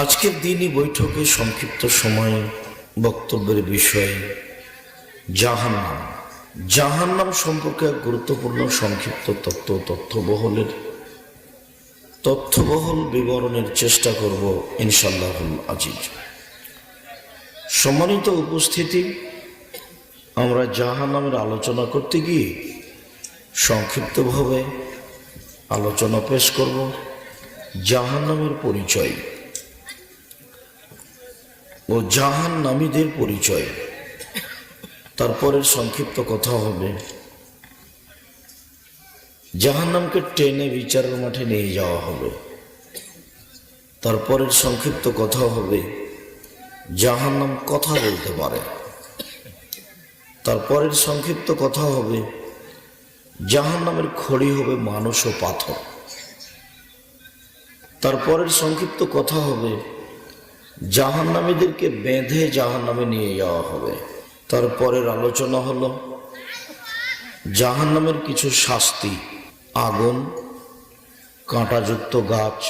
আজকের দিনই বৈঠকে সংক্ষিপ্ত সময়ে বক্তব্যের বিষয় জাহান্নাম। জাহান্নাম সম্পর্কে এক গুরুত্বপূর্ণ সংক্ষিপ্ত তথ্যবহল বিবরণের চেষ্টা করব ইনশাআল্লাহুল আজিজ। সম্মানিত উপস্থিতি, আমরা জাহান্নামের আলোচনা করতে গিয়ে সংক্ষিপ্তভাবে আলোচনা পেশ করব জাহান্নামের পরিচয় ও জাহান্নামীদের পরিচয়। তারপরের সংক্ষিপ্ত কথা হবে জাহান্নামকে টেনে বিচারের মাঠে নিয়ে যাওয়া হবে। তারপরের সংক্ষিপ্ত কথা হবে জাহান্নাম কথা বলতে পারে। তারপরের সংক্ষিপ্ত কথা হবে জাহান্নামের খড়ি হবে মানুষ ও পাথর। তারপরের সংক্ষিপ্ত কথা হবে জাহান্নামীদেরকে বেঁধে জাহান্নামে নিয়ে যাওয়া হবে। তারপরের আলোচনা হলো জাহান্নামের কিছু শাস্তি: আগুন, কাঁটাযুক্ত গাছ,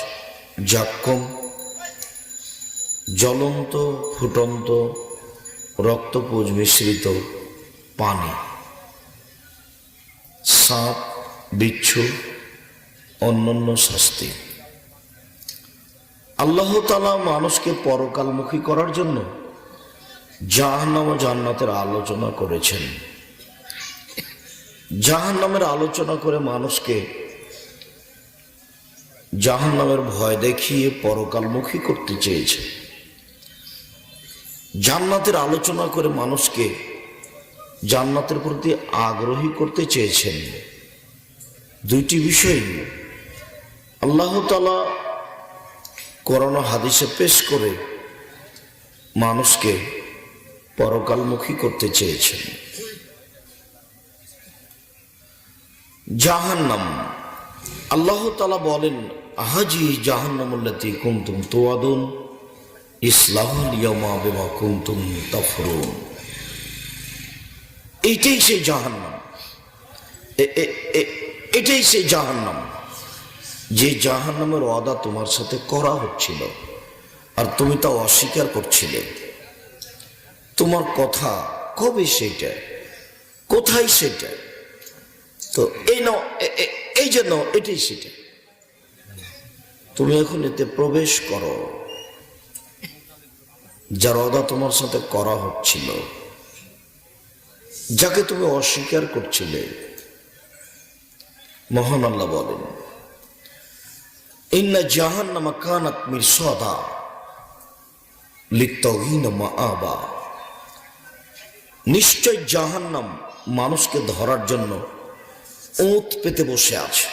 জাক্কুম, জ্বলন্ত ফুটন্ত রক্তপুঞ্জ মিশ্রিত পানি, সাপ, বিচ্ছু, অন্যান্য শাস্তি। আল্লাহ তাআলা মানুষকে পরকালমুখী করার জন্য জাহান্নাম ও জান্নাতের আলোচনা করেছেন। জাহান্নামের আলোচনা করে মানুষকে জাহান্নামের ভয় দেখিয়ে পরকালমুখী করতে চেয়েছে। জান্নাতের আলোচনা করে মানুষকে জান্নাতের প্রতি আগ্রহী করতে চেয়েছেন। দুইটি বিষয় আল্লাহ তাআলা কোরআন ও হাদিসে পেশ করে মানুষকে পরকালমুখী করতে চেয়েছেন। জাহান্নাম, আল্লাহ তাআলা বলেন, হাজি জাহান্নামুল্লাতী কুনতুম তুআদুন ইসলাহুল ইয়াওমা বিমা কুনতুম তাফরুন। এটাই সেই জাহান্নাম, এটাই সেই জাহান্নাম যে জাহান্নামের ওয়াদা তোমার সাথে করা হচ্ছিল আর তুমি তা অস্বীকার করছিলে। তোমার কথা কবে সেটা, কোথায় সেটা? তো এই জন্য এটাই সেটা। তুমি এখন এতে প্রবেশ করো, যার ওয়াদা তোমার সাথে করা হচ্ছিল, যাকে তুমি অস্বীকার করছিলে। মহান আল্লাহ বলেন, ইন্না জাহান্নামা কানাত মিরসাদা লিত্তাগিনা মাআবা। নিশ্চয় জাহান্নাম মানুষকে ধরার জন্য ওঁত পেতে বসে আছে।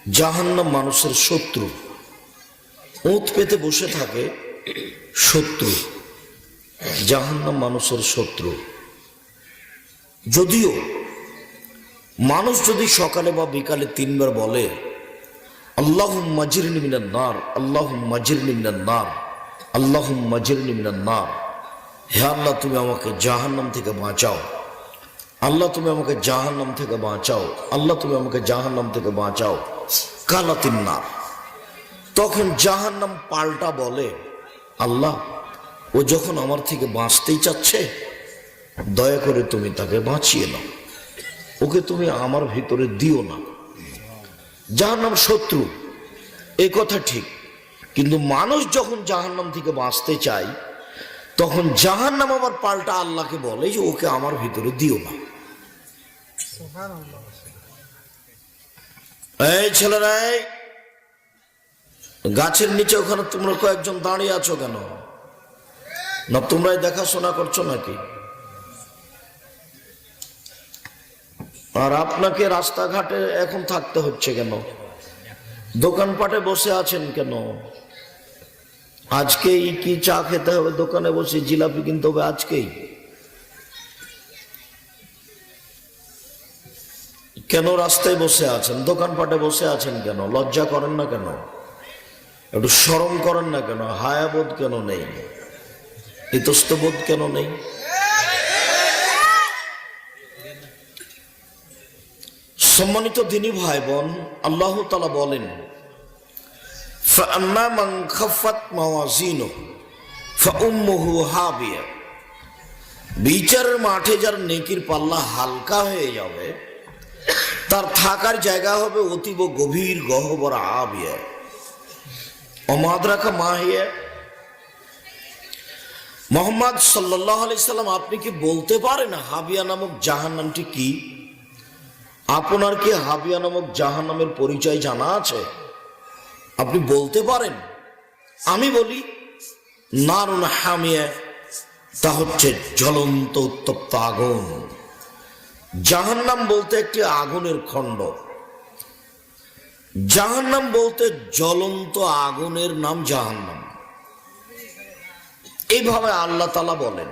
জাহান্নাম মানুষের শত্রু, ওঁত পেতে বসে থাকে শত্রু। জাহান্নাম মানুষের শত্রু। যদিও মানুষ যদি সকালে বা বিকালে 3 বার বলে আল্লাহুম্মা আজরিনি মিনান নার, আল্লাহুম্মা আজরিনি মিনান নার, আল্লাহুম্মা আজরিনি মিনান নার, হে আল্লাহ তুমি আমাকে জাহান্নাম থেকে বাঁচাও, আল্লাহ তুমি আমাকে জাহান্নাম থেকে বাঁচাও, আল্লাহ তুমি আমাকে জাহান্নাম থেকে বাঁচাও, কালাতিন নার। তখন জাহান্নাম পাল্টা বলে, আল্লাহ ও যখন আমার থেকে বাঁচতেই চাচ্ছে, দয়া করে তুমি তাকে বাঁচিয়ে নাও, ওকে তুমি আমার ভিতরে দিও না। জাহান্নাম শত্রু, এই কথা ঠিক, কিন্তু মানুষ যখন জাহান্নাম থেকে বাঁচতে চায় তখন জাহান্নাম আবার পাল্টা আল্লাহকে বলে যে ওকে আমার ভিতরে দিও না। এই ছেলেরা, গাছের নিচে ওখানে তোমরা কয়েকজন দাঁড়িয়ে আছো কেন? না তোমরাই দেখাশোনা করছো নাকি? আর আপনাকে রাস্তাঘাটে এখন থাকতে হচ্ছে কেন? দোকানপাটে বসে আছেন কেন? আজকেই কি চা খেতে হবে? দোকানে বসে জিলাপি কিনতে হবে আজকেই? কেন রাস্তায় বসে আছেন, দোকানপাটে বসে আছেন কেন? লজ্জা করেন না কেন? একটু শরম করেন না কেন? হায়াবোধ কেন নেই? ইতস্তবোধ কেন নেই? সম্মানিত দিনী ভাই বোন, আল্লাহ তাআলা বলেন, ফাআম্মা মান খাফাত মাওয়াজিনুহু ফাউম্মুহু হাবিয়া, বিচারের মাঠে যার নেকির পাল্লা হালকা হয়ে যাবে তার থাকার জায়গা হবে অতীব গভীর গহ্বর আবিয়া। অমাদ্রাকা মাহিয়া, মুহাম্মদ সাল্লাল্লাহু আলাইহি সাল্লাম আপনি কি বলতে পারেন হাবিয়া নামক জাহান্নামটি কি? আপনার কি হাবিয়া নামক জাহান্নামের পরিচয় জানা আছে? আপনি বলতে পারেন? আমি বলি নারুন হামিয়া, তা হচ্ছে জ্বলন্ত উত্তপ্ত আগুন। জাহান্নাম বলতে একটি আগুনের খণ্ড। জাহান্নাম বলতে জ্বলন্ত আগুনের নাম জাহান্নাম। এইভাবে আল্লাহ তাআলা বলেন।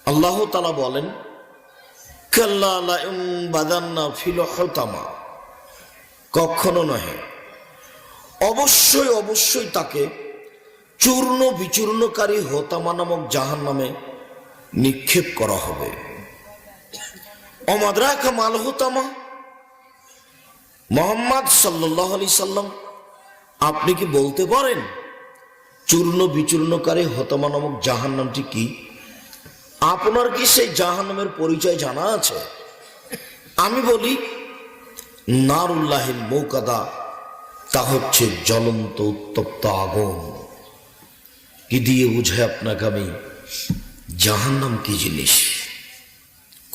আল্লাহ তাআলা বলেন কাল্লা লাইউনবাযান্না ফিল হুতামা, কখনো নহে, অবশ্যই অবশ্যই তাকে চূর্ণ বিচূর্ণকারী হোতামা নামক জাহান্নামে নিক্ষেপ করা হবে। অমাদ্রাকা মাল হোতামা, মুহাম্মদ সাল্লাল্লাহু আলাইহি সাল্লাম আপনি কি বলতে পারেন চূর্ণ বিচূর্ণকারী হোতামা নামক জাহান্নামটি কি? আপনার কি সেই জাহান্নামের পরিচয় জানা আছে? আমি বলি নারুল্লাহিল মুকাদা, তা হচ্ছে জ্বলন্ত উত্তপ্ত আগুন। কি দিয়ে বুঝায় আপনাকে আমি জাহান্নাম কি জিনিস?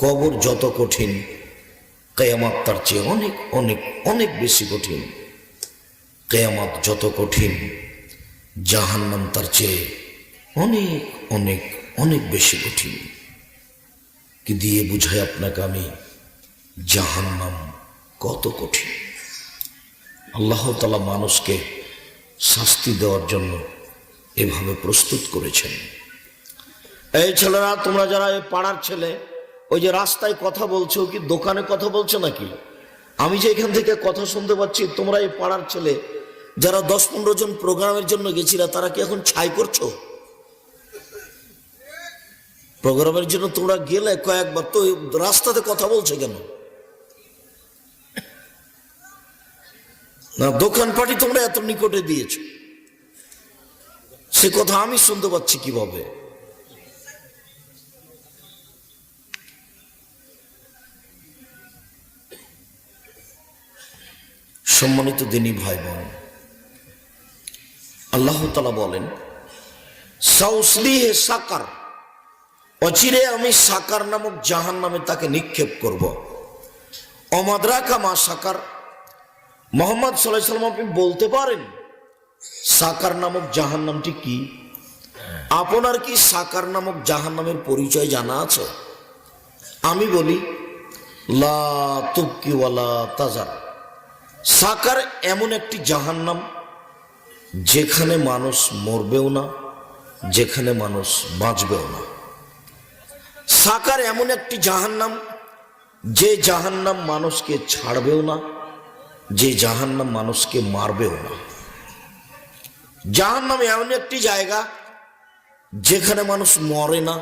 কবর যত কঠিন, কিয়ামত তার চেয়ে অনেক অনেক অনেক বেশি কঠিন। কিয়ামত যত কঠিন, জাহান্নাম তার চেয়ে অনেক অনেক অনেক বেশি কঠিন। কি দিয়ে বুঝায় আপনাকে আমি জাহান্নাম কত কঠিন? আল্লাহ তাআলা মানুষকে শাস্তি দেওয়ার জন্য এভাবে প্রস্তুত করেছেন। এই ছেলেরা, তোমরা যারা এই পাড়ার ছেলে, ওই যে রাস্তায় কথা বলছো, কি দোকানে কথা বলছো নাকি? আমি যে এখান থেকে কথা শুনতে পাচ্ছি, তোমরা এই পাড়ার ছেলে যারা 10-15 জন প্রোগ্রামের জন্য গেছিলা, তারা কি এখন ছাই করছো? প্রোগ্রামের জন্য তোমরা গেলে কয়েকবার, তো রাস্তাতে কথা বলছো কেন? না, দোকানপাটি তোমরা এত নিকটে দিয়েছো, সে কথা আমি শুনতে পাচ্ছি কিভাবে? সম্মানিত দিনী ভাই বোন, আল্লাহ তাআলা বলেন সাউসলিহে সাকার, অচিরে আমি সাকার নামক জাহান্নামে তাকে নিক্ষেপ করব। অমাদ্রাকা মা সাকার, মুহাম্মদ সাল্লাল্লাহু আলাইহি সাল্লাম আপনি বলতে পারেন সাকার নামক জাহান্নামটি কি? আপনার কি সাকার নামক জাহান্নামের পরিচয় জানা আছে? আমি বলি লা তুবকি ওয়ালা তাজার, সাকার এমন একটি জাহান্নাম যেখানে মানুষ মরবেও না, যেখানে মানুষ বাঁচবেও না। সাকার এমন একটি জাহান্নাম যে জাহান্নাম মানুষকে ছাড়বেও না, যে জাহান্নাম মানুষকে মারবেও না। জাহান্নাম এমন একটি জায়গা যেখানে মানুষ মরে না,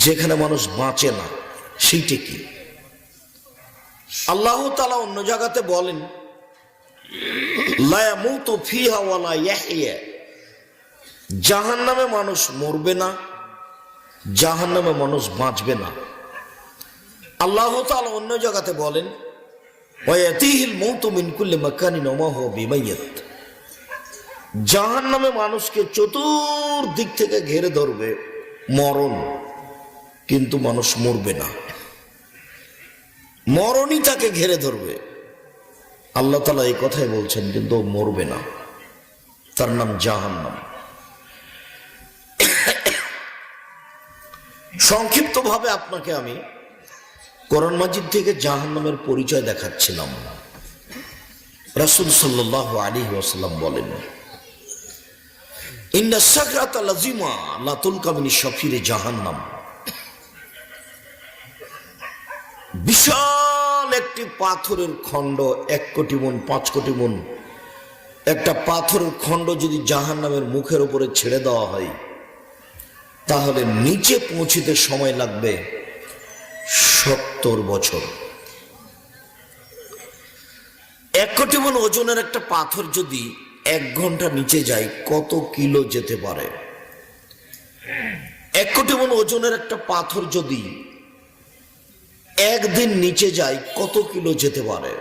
যেখানে মানুষ বাঁচে না। সেইটা কি? আল্লাহ তাআলা অন্য জায়গাতে বলেন লা ইয়ামুতু ফিহা ওয়া লা ইয়াহইয়া, জাহান্নামে মানুষ মরবে না, জাহান্নামে মানুষ বাঁচবে না। আল্লাহ তাআলা অন্য জায়গাতে বলেন ওয়া ইয়াতিহিল মাউতু মিন কুল্লি মাকানিন ওয়া মা হুয়া বিমাইয়িত, জাহান্নামে মানুষকে চতুর্দিক থেকে ঘিরে ধরবে মরণ, কিন্তু মানুষ মরবে না। মরণই তাকে ঘিরে ধরবে। আল্লাহ তাআলা এই কথাই বলছেন, কিন্তু মরবে না। তার নাম জাহান্নাম। সংক্ষিপ্ত ভাবে আপনাকে আমি কোরআন মাজিদ থেকে জাহান্নামের পরিচয় দেখাচ্ছিলাম। রাসূল সাল্লাল্লাহু আলাইহি ওয়াসাল্লাম বলেন ইন্না সাকরাতা লাযিমা লা তুলকা মিন শাফিরে জাহান্নাম, বিশাল একটি পাথরের খণ্ড, 1 কোটি মণ 5 কোটি মণ একটা পাথরের খণ্ড যদি জাহান্নামের মুখের উপরে ছেড়ে দেওয়া হয়, তাহলে নিচে পৌঁছিতে সময় লাগবে 70 বছর। 1 কোটি মণ ওজনের একটা পাথর যদি 1 ঘন্টা নিচে যায় কত কিলো যেতে পারে? 1 কোটি মণ ওজনের একটা পাথর যদি একদিন নিচে যায় কত কিলো যেতে পারে?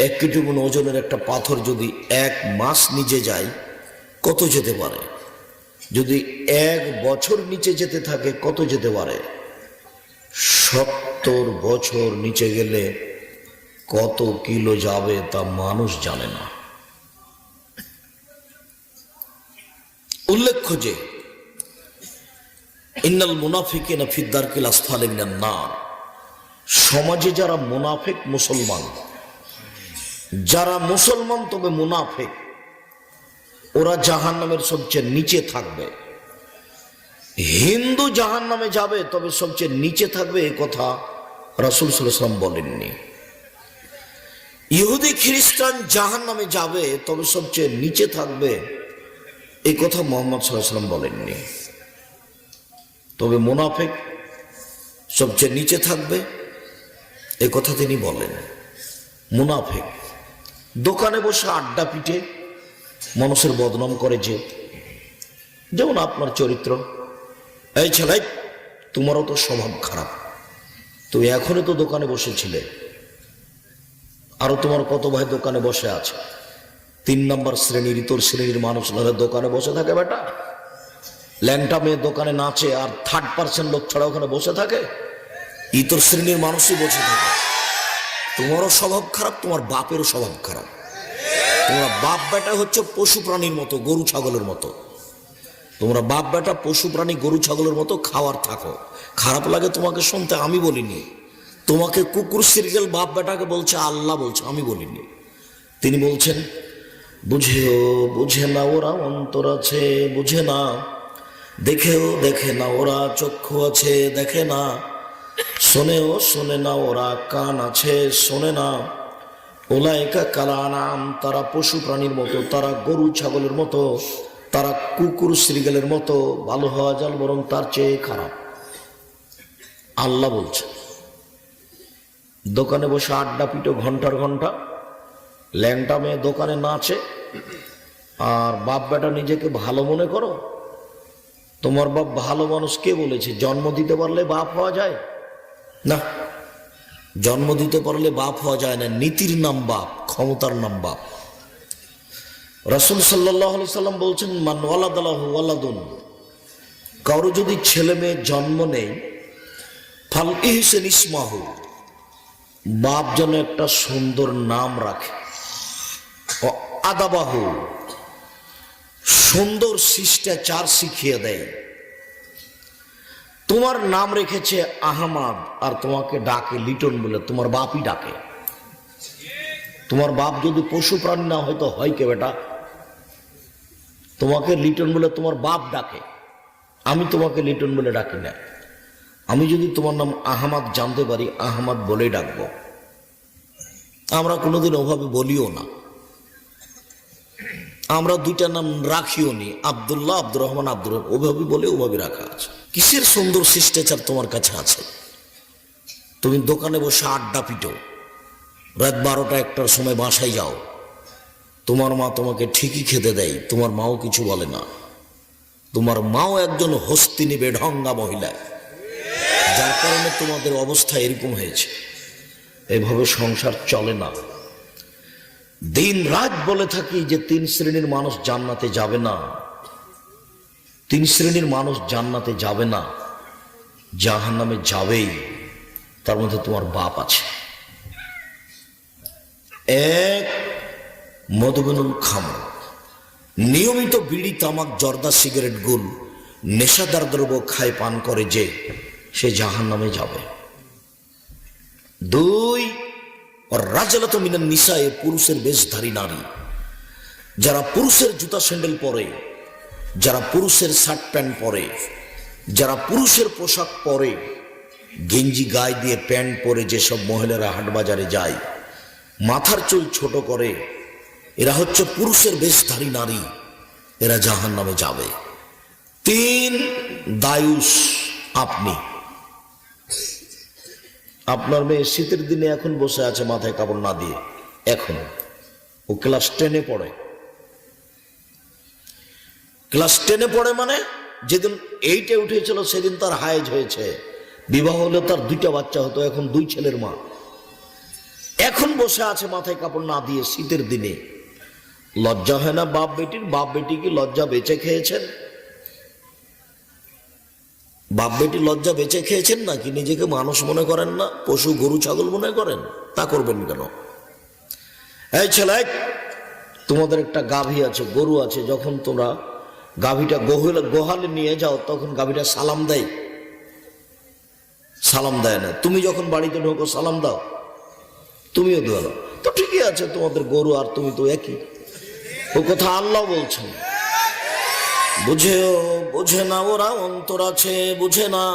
1 কোটি মণ ওজনের একটা পাথর যদি 1 মাস নিচে যায় কত যেতে পারে? যদি 1 বছর নিচে যেতে থাকে কত যেতে পারে? 70 বছর নিচে গেলে কত কিলো যাবে তা মানুষ জানে না। উল্লেখ্য যে ইন্নাল মুনাফিকিনা ফি দারকিল আসফালি মিনান নার, সমাজে যারা মুনাফিক মুসলমান, যারা মুসলমান তবে মুনাফিক, ওরা জাহান্নামের সবচেয়ে নিচে থাকবে। হিন্দু জাহান্নামে যাবে তবে সবচেয়ে নিচে থাকবে, এ কথা রাসূল সাল্লাল্লাহু আলাইহি ওয়াসাল্লাম বলেননি। ইহুদি খ্রিস্টান জাহান্নামে যাবে তবে সবচেয়ে নিচে থাকবে, এই কথা মুহাম্মদ সাল্লাল্লাহু আলাইহি ওয়াসাল্লাম বলেননি। তবে মুনাফিক সবচেয়ে নিচে থাকবে, এ কথা তিনি বলেন। মুনাফিক দোকানে বসে আড্ডা পিটে মানুষের বদনাম করে, যে যেমন আপনার চরিত্র, এই ছেলে তোমারও তো স্বভাব খারাপ, তুমি এখনই তো দোকানে বসেছিলে, আরো তোমার কত ভাই দোকানে বসে আছে। 3 নম্বর শ্রেণীর ইতর শ্রেণীর মানুষ দোকানে বসে থাকে বেটা। ল্যাংটা মেয়ে দোকানে নাচে আর 3rd% লোক ছাড়া ওখানে বসে থাকে, ইতর শ্রেণীর মানুষই বসে থাকে। তোমারও স্বভাব খারাপ, তোমার বাপেরও স্বভাব খারাপ। তোমরা বাপ বেটা হচ্ছে পশু প্রাণীর মতো, গরু ছাগলের মতো। তোমরা বাপ বেটা পশু প্রাণী গরু ছাগলের মতো খাওয়ার থাকো। খারাপ লাগে তোমাকে শুনতে, আমি বলিনি। তোমাকে কুকুর সিরগেল বাপ বেটাকে বলছে আল্লাহ, বলছে, আমি বলিনি। তিনি বলছেন বুঝেও বুঝে না ওরা অন্তর আছে, বুঝে না, দেখেও দেখে না ওরা চক্ষু আছে, দেখে না, শোনেও শোনে না ওরা কান আছে, শোনে না। ওলাইকা কালানাম, তারা পশু প্রাণীর মতো, তারা গরু ছাগলের মতো, তারা কুকুর শ্রীগেলের মতো, ভালো হওয়া যাল বরং তার চেয়ে খারাপ। আল্লাহ বলছে দোকানে বসে আড্ডা পিটো ঘন্টার ঘন্টা, ল্যাংটা মেয়ে দোকানে নাচে, আর বাপ বেটা নিজেকে ভালো মনে করো। তোমার বাপ ভালো মানুষ কে বলেছে? জন্ম দিতে পারলে বাপ হওয়া যায় না, জন্ম দিতে পারলে বাপ হওয়া যায় না। নীতির নাম বাপ, ক্ষমতার নাম বাপ। রাসূল সাল্লাল্লাহু আলাইহি সাল্লাম বলছেন মান ওয়ালাদালাহু ওয়ালাদুন, কারো যদি ছেলে মেয়ে জন্ম নেই, ফাল ইহসান ইসমাহু, বাপ যেন একটা সুন্দর নাম রাখে, ও আদাবাহু, সুন্দর শিষ্টাচার শিখিয়ে দেয়। তোমার নাম রেখেছে আহমদ আর তোমাকে ডাকে লিটন বলে, তোমার বাপই ডাকে। তোমার বাপ যদি পশু প্রাণী না হয়তো হয় কে বেটা? তোমাকে লিটন বলে তোমার বাপ ডাকে, আমি তোমাকে লিটন বলে ডাকি না। আমি যদি তোমার নাম আহমদ জানতে পারি, আহমদ বলেই ডাকবো। আমরা কোনোদিন ওভাবে বলিও না, আমরা 2টা নাম রাখিও নি, আব্দুল্লাহ, আব্দুর রহমান, আব্দুর রহমান, ওভাবে বলে ওভাবে রাখা আছে। কিসের সুন্দর শিষ্টাচার তোমার কাছে আছে? তুমি দোকানে বসে আড্ডা পিটো, রাত 12টা 1টার সময় বাসায় যাও, তোমার মা তোমাকে ঠিকই খেতে দেয়, তোমার মাও কিছু বলে না। তোমার মাও একজন হস্তিনী বেঢঙ্গা মহিলা, যার কারণে তোমাদের অবস্থা এরকম হয়েছে। এভাবে সংসার চলে না। দিন রাত বলে থাকি যে 3 শ্রেণীর মানুষ জান্নাতে যাবে না, 3 শ্রেণীর মানুষ জান্নাতে যাবে না, জাহান্নামে যাবেই। তার মধ্যে তোমার বাপ আছে। 1, মদবিনুল খামর, নিয়মিত বিড়ি তামাক জর্দা সিগারেট গুল নেশাদার দ্রব্য খায় পান করে, যে সে জাহান্নামে যাবে। 2, রাজালাত মিনান নিসায়ে, পুরুষের বেশধারী নারী, যারা পুরুষের জুতা স্যান্ডেল পরে, যারা পুরুষের শার্ট প্যান্ট পরে, যারা পুরুষের পোশাক পরে, গেঞ্জি গায়ে দিয়ে প্যান্ট পরে যেসব মহিলারা হাট বাজারে যায়, মাথার চুল ছোট করে, এরা হচ্ছে পুরুষের বেশধারী নারী, এরা জাহান্নামে যাবে। 3, দায়ুস, আপনি, আপনার মেয়ে শীতের দিনে এখন বসে আছে মাথায় কাপড় না দিয়ে, এখন ও ক্লাস 10-এ পড়ে, ক্লাস 10-এ পড়ে মানে যেদিন 8-এ উঠেছিল সেদিন তার হায়েজ হয়েছে, বিবাহ হলে তার 2টা বাচ্চা হতো, এখন 2 ছেলের মা। এখন বসে আছে মাথায় কাপড় না দিয়ে শীতের দিনে। লজ্জা হয় না বাপ বেটির? বাপ বেটি কি লজ্জা বেঁচে খেয়েছেন? বাপ বেটি লজ্জা বেঁচে খেয়েছেন নাকি নিজেকে মানুষ মনে করেন না, পশু গরু ছাগল মনে করেন? তা করবেন কেন? এই ছেলে, তোমাদের একটা গাভী আছে, গরু আছে, যখন তোমরা গাভীটা গোহালে নিয়ে যাও তখন গাভীটা সালাম দেয়? সালাম দেয় না। তুমি যখন বাড়িতে ঢোকো সালাম দাও? তুমিও দাও। তো ঠিকই আছে, তোমাদের গরু আর তুমি তো একই। ও কথা আল্লাহ বলছেন, বুঝেও বোঝে না ওরা, অন্তর আছে বুঝে না,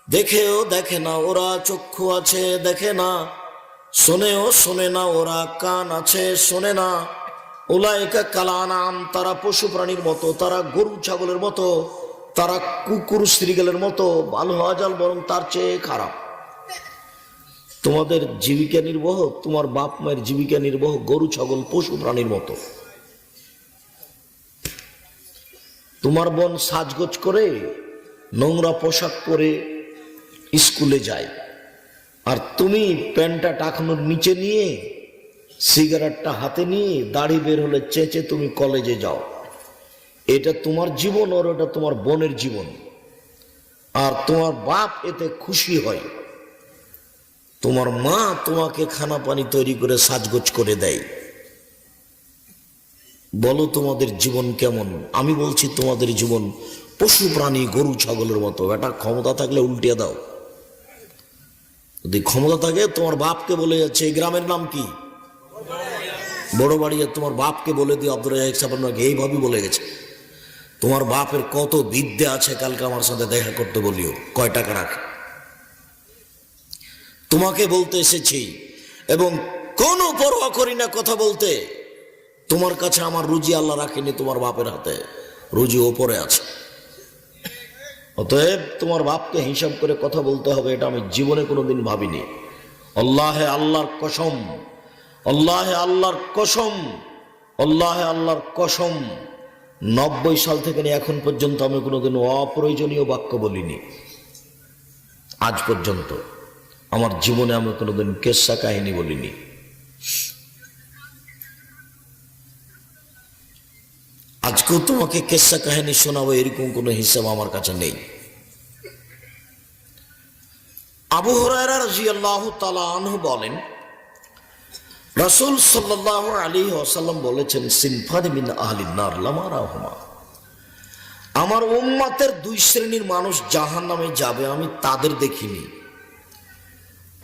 দেখেও দেখে না ওরা, চক্ষু আছে দেখে না, শোনেও শোনে না ওরা, কান আছে শোনে না। উলাইকা কাল আনাম, তারা পশু প্রাণীর মতো, তারা গরু ছাগলের মতো, তারা কুকুর শ্রীগালের মতো, ভালো হওয়া যাল বরং তার চেয়ে খারাপ। তোমাদের জীবিকা নির্বাহ, তোমার বাপ মায়ের জীবিকা নির্বাহ গরু ছাগল পশু প্রাণীর মতো। তোমার বোন সাজগোজ করে নোংরা পোশাক পরে স্কুলে যায়, আর তুমি প্যান্টটা টাকানোর নিচে নিয়ে সিগারেটটা হাতে নিয়ে দাড়ি বের হলে চেঁচে তুমি কলেজে যাও। এটা তোমার জীবন, আর ওটা তোমার বোনের জীবন। আর তোমার বাপ এতে খুশি হয়, তোমার মা তোমাকে খানা পানি তৈরি করে সাজগোজ করে দেয়। বলো তোমাদের জীবন কেমন? আমি বলছি তোমাদের জীবন পশু প্রাণী গরু ছাগলের মতো। এটা ক্ষমতা থাকলে উল্টিয়ে দাও। যদি ক্ষমতা থাকে, তোমার বাপকে বলে যাচ্ছে এই গ্রামের নাম কি, বড় বাড়িয়া, তোমার বাপকে বলে দিও আব্দুর রাজাক সাহেব আপনাকে এইভাবেই বলে গেছে। তোমার বাপের কত বিদ্যা আছে, কালকে আমার সাথে দেখা করতে বলিও, কয় টাকা রাখে। তোমাকে বলতে এসেছি এবং কোনো পরোয়া করি না কথা বলতে। তোমার কাছে আমার রুজি আল্লাহ রাখেনি, তোমার বাপের হাতে রুজি ওপরে আছে। অতএব তোমার বাপকে হিসাব করে কথা বলতে হবে, এটা আমি জীবনে কোনোদিন ভাবিনি। আল্লাহে আল্লাহর কসম, আল্লাহে আল্লাহর কসম, আল্লাহে আল্লাহর কসম, 90 সাল থেকে নিয়ে এখন পর্যন্ত আমি কোনোদিন অপ্রয়োজনীয় বাক্য বলিনি। আজ পর্যন্ত আমার জীবনে আমি কোনোদিন কেসা কাহিনী বলিনি। আজকেও তোমাকে কেসা কাহিনী শোনাবো এরকম কোনো হিসাব আমার কাছে নেই। আবু হুরায়রা রাদিয়াল্লাহু তাআলা আনহু বলেন, রাসূল সাল্লাল্লাহু আলাইহি ওয়াসাল্লাম বলেছেন, সিনফানি মিন আহলিন নার লামা রাহুমা, আমার উম্মতের 2 শ্রেণীর মানুষ জাহান্নামে যাবে, আমি তাদের দেখিনি।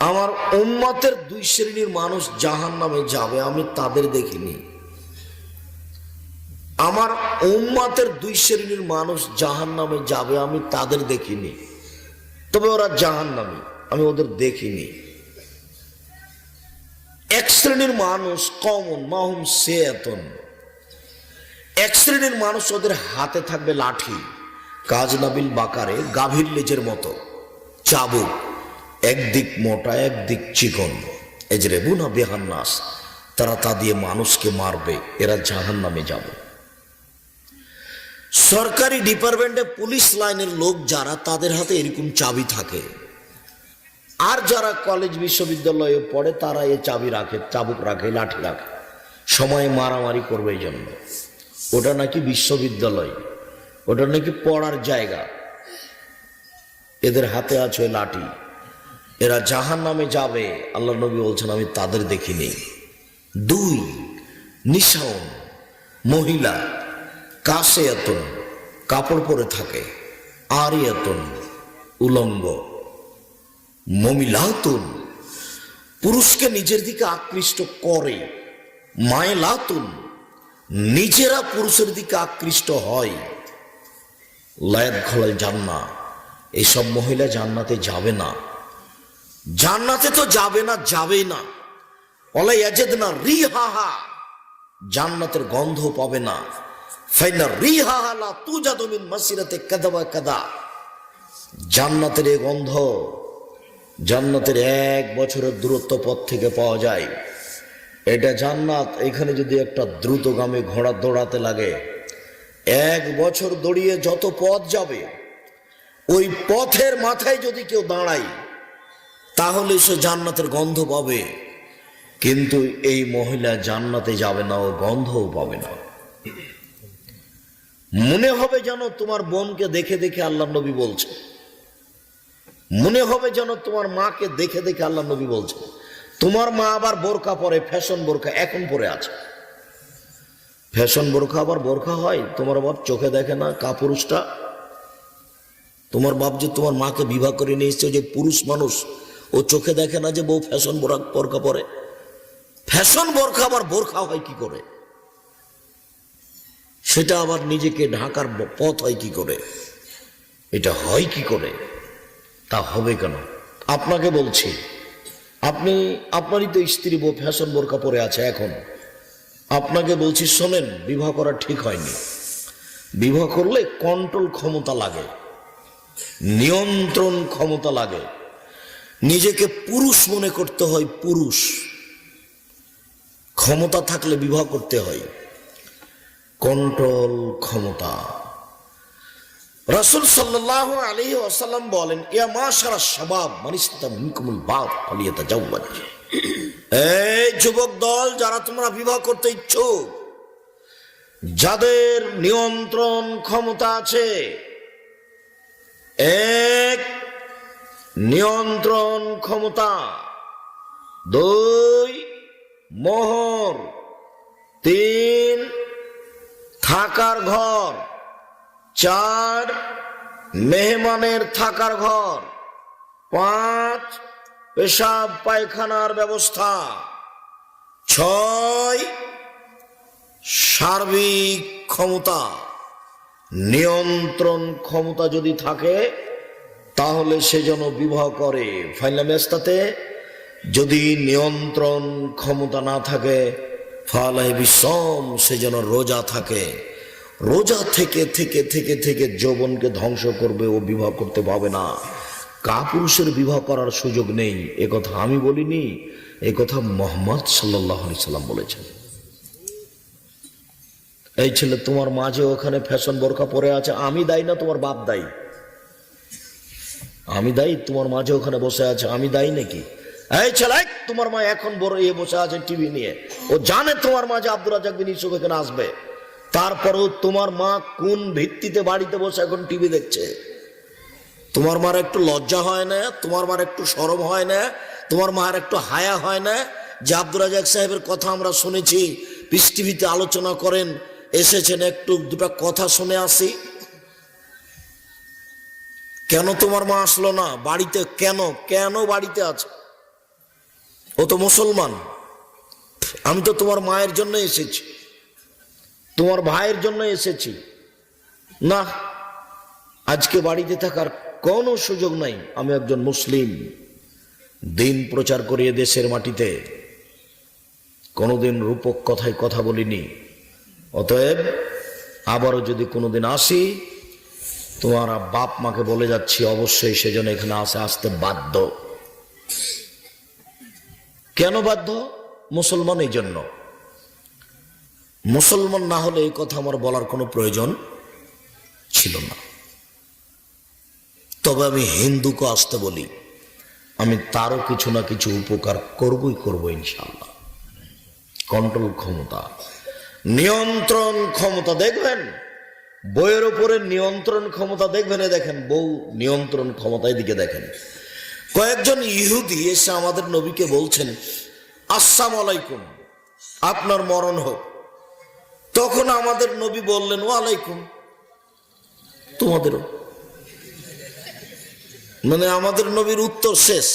আমার উম্মতের 2 শ্রেণীর মানুষ জাহান্নামে যাবে, আমি তাদের দেখিনি। আমার উম্মতের 2 শ্রেণীর মানুষ জাহান্নামে যাবে, আমি তাদের দেখিনি, তবে ওরা জাহান্নামী, আমি ওদের দেখিনি। 1 শ্রেণীর মানুষ কওমুন মাহুম সিয়াতুন, 1 শ্রেণীর মানুষ ওদের হাতে থাকবে লাঠি, কাজনাবিল বাকারে, গাভীর লেজের মতো চাবুক, একদিক মোটা একদিক চিকন, এজরেবুনা বিহান নাস, তারা তা দিয়ে মানুষকে মারবে, এরা জাহান্নামে যাবে। সরকারি ডিপার্টমেন্টে পুলিশ লাইনের লোক যারা, তাদের হাতে এরকম চাবি থাকে। আর যারা কলেজ বিশ্ববিদ্যালয়ে পড়ে তারা এই চাবি রাখে, চাবুক রাখে, লাঠি রাখে, সময়ে মারামারি করবে এই জন্য। ওটা নাকি বিশ্ববিদ্যালয়, ওটা নাকি পড়ার জায়গা, এদের হাতে আছে লাঠি, এরা জাহান্নামে যাবে। আল্লাহ নবী বলছেন আমি তাদের দেখিনি। 2 নিশাউন, মহিলা, কাসিয়াতুন, কাপড় পরে থাকে, আরিয়াতুন, উলঙ্গ, মমিলাতুন, পুরুষকে নিজের দিকে আকৃষ্ট করে, মায়লাতুন, নিজেরা পুরুষের দিকে আকৃষ্ট হয়, লায়াত খোলাল জান্নাহ, এইসব মহিলা জান্নাতে যাবে না। জান্নাতে তো যাবে না, যাবেই না। ওলা ইয়াজিদনা রিহাহা, জান্নাতের গন্ধ পাবে না। ফাইনা রিহাহা লা তুজাদু মিন মাসিরাতি কাদা ওয়া কাদা, জান্নাতের এই গন্ধ জান্নাতের 1 বছরের দূরত্ব পথ থেকে পাওয়া যায়। এটা জান্নাত, এখানে যদি একটা দ্রুতগামী ঘোড়া দৌড়াতে লাগে 1 বছর দৌড়িয়ে যত পথ যাবে, ওই পথের মাথায় যদি কেউ দাঁড়ায় তাহলে সে জান্নাতের গন্ধ পাবে, কিন্তু এই মহিলা জান্নাতে যাবে না, ও গন্ধও পাবে না। মনে হবে যেন তোমার বোনকে দেখে দেখে আল্লাহ নবী বলছে, মনে হবে যেন তোমার মাকে দেখে দেখে আল্লাহ নবী বলছে। তোমার মা আবার বোরকা পরে, ফ্যাশন বোরকা এখন পরে আছে। ফ্যাশন বোরকা আবার বোরকা হয়? তোমার বাপ চোখে দেখে না কাপুরুষটা? তোমার বাপ যে তোমার মাকে বিবাহ করে নিয়ে এসছে, যে পুরুষ মানুষ, ও চোখে দেখে না যে বউ ফ্যাশন বোরকা পরে? ফ্যাশন বোরকা আবার বোরকা হয় কি করে? সেটা আবার নিজেকে ঢাকার পথ হয় কি করে? এটা হয় কি করে? তা হবে কেন? আপনাকে বলছি, আপনারই তো স্ত্রী বউ ফ্যাশন বোরকা পরে আছে এখন। আপনাকে বলছি শোনেন, বিবাহ করা ঠিক হয়নি। বিবাহ করলে কন্ট্রোল ক্ষমতা লাগে, নিয়ন্ত্রণ ক্ষমতা লাগে, নিজেকে পুরুষ মনে করতে হয়। পুরুষ ক্ষমতা থাকলে বিবাহ করতে হয়, কন্ট্রোল ক্ষমতা। রাসূল সাল্লাল্লাহু আলাইহি ওয়াসাল্লাম বলেন, ইয়া মাশারাশ শাবাব মান ইসতাতা মিনকুমুল বাত ফালিয়াতাজাওয়াজ। এই যুবক দল, যারা তোমরা বিবাহ করতে ইচ্ছুক, যাদের নিয়ন্ত্রণ ক্ষমতা আছে, 1 নিয়ন্ত্রণ ক্ষমতা, 2 মোহর, 3 থাকার ঘর, 4 মেহমানের থাকার ঘর, 5 পেশাব পায়খানার ব্যবস্থা, 6 সার্বিক ক্ষমতা। নিয়ন্ত্রণ ক্ষমতা যদি থাকে তাহলে সে যেন বিবাহ করে। ফাইলামেস্তাতে যদি নিয়ন্ত্রণ ক্ষমতা না থাকে, ফালাহি বিসম, সে যেন রোজা থাকে। রোজা থেকে থেকে থেকে থেকে যৌবনকে ধ্বংস করবে, ও বিবাহ করতে পাবে না। কাপুরুষের বিবাহ করার সুযোগ নেই, এ কথা আমি বলিনি, এ কথা মুহাম্মদ সাল্লাল্লাহু আলাইহি সাল্লাম বলেছেন। এই ছেলে, তোমার মা যে ওখানে ফ্যাশন বোরকা পরে আছে, আমি দায়ী না তোমার বাপ দায়ী? আমি দায়ী? তোমার মা যে ওখানে বসে আছে, আমি দায়ী নাকি? এই ছেলে, তোমার মা এখন বড় বসে আছে টিভি নিয়ে, ও জানে তোমার মা যে আব্দুর রাজ্জাক বিন ইউসুফ এখানে আসবে, তারপরেও তোমার মা কোন ভিত্তিতে বাড়িতে বসে এখন টিভি দেখছে? তোমার মার একটু লজ্জা হয় না? তোমার মার একটু শরম হয় না? তোমার মার একটু হায়া হয় না যে আব্দুর রাজ্জাক সাহেবের কথা আমরা শুনেছি, পিস টিভিতে আলোচনা করেন, এসেছেন, একটু দুটো কথা শুনে আসি? কেন তোমার মা আসলো না বাড়িতে? কেন কেন বাড়িতে আছে? ও তো মুসলমান। আমি তো তোমার মায়ের জন্য এসেছি, তোমার ভাইয়ের জন্য এসেছি। না, আজকে বাড়িতে থাকার কোনো সুযোগ নাই। আমি একজন মুসলিম, দিন প্রচার করি দেশের মাটিতে, কোনোদিন রূপক কথায় কথা বলিনি। অতএব আবারও যদি কোনোদিন আসি, তোমার বাপ মাকে বলে যাচ্ছি অবশ্যই সেজন্য এখানে আসতে বাধ্য। কেন বাধ্য? মুসলমান এই জন্য। মুসলমান না হলে এই কথা আমার বলার কোনো প্রয়োজন ছিল না। তবে আমি হিন্দুকে আসতে বলি, আমি তারও কিছু না কিছু উপকার করবো ইনশাআল্লাহ। কন্ট্রোল ক্ষমতা, নিয়ন্ত্রণ ক্ষমতা। দেখবেন বইয়ের উপরে নিয়ন্ত্রণ ক্ষমতা, দেখবেন, দেখেন বউ নিয়ন্ত্রণ ক্ষমতায় দিকে দেখেন। কয়েকজন ইহুদি এসে আমাদের নবীকে বলছেন, আসসালামু আলাইকুম, আপনার মরণ হোক। তখন আমাদের নবী বললেন, ওয়ালাইকুম, তোমাদেরও। মানে আমাদের নবীর উত্তর শেষ।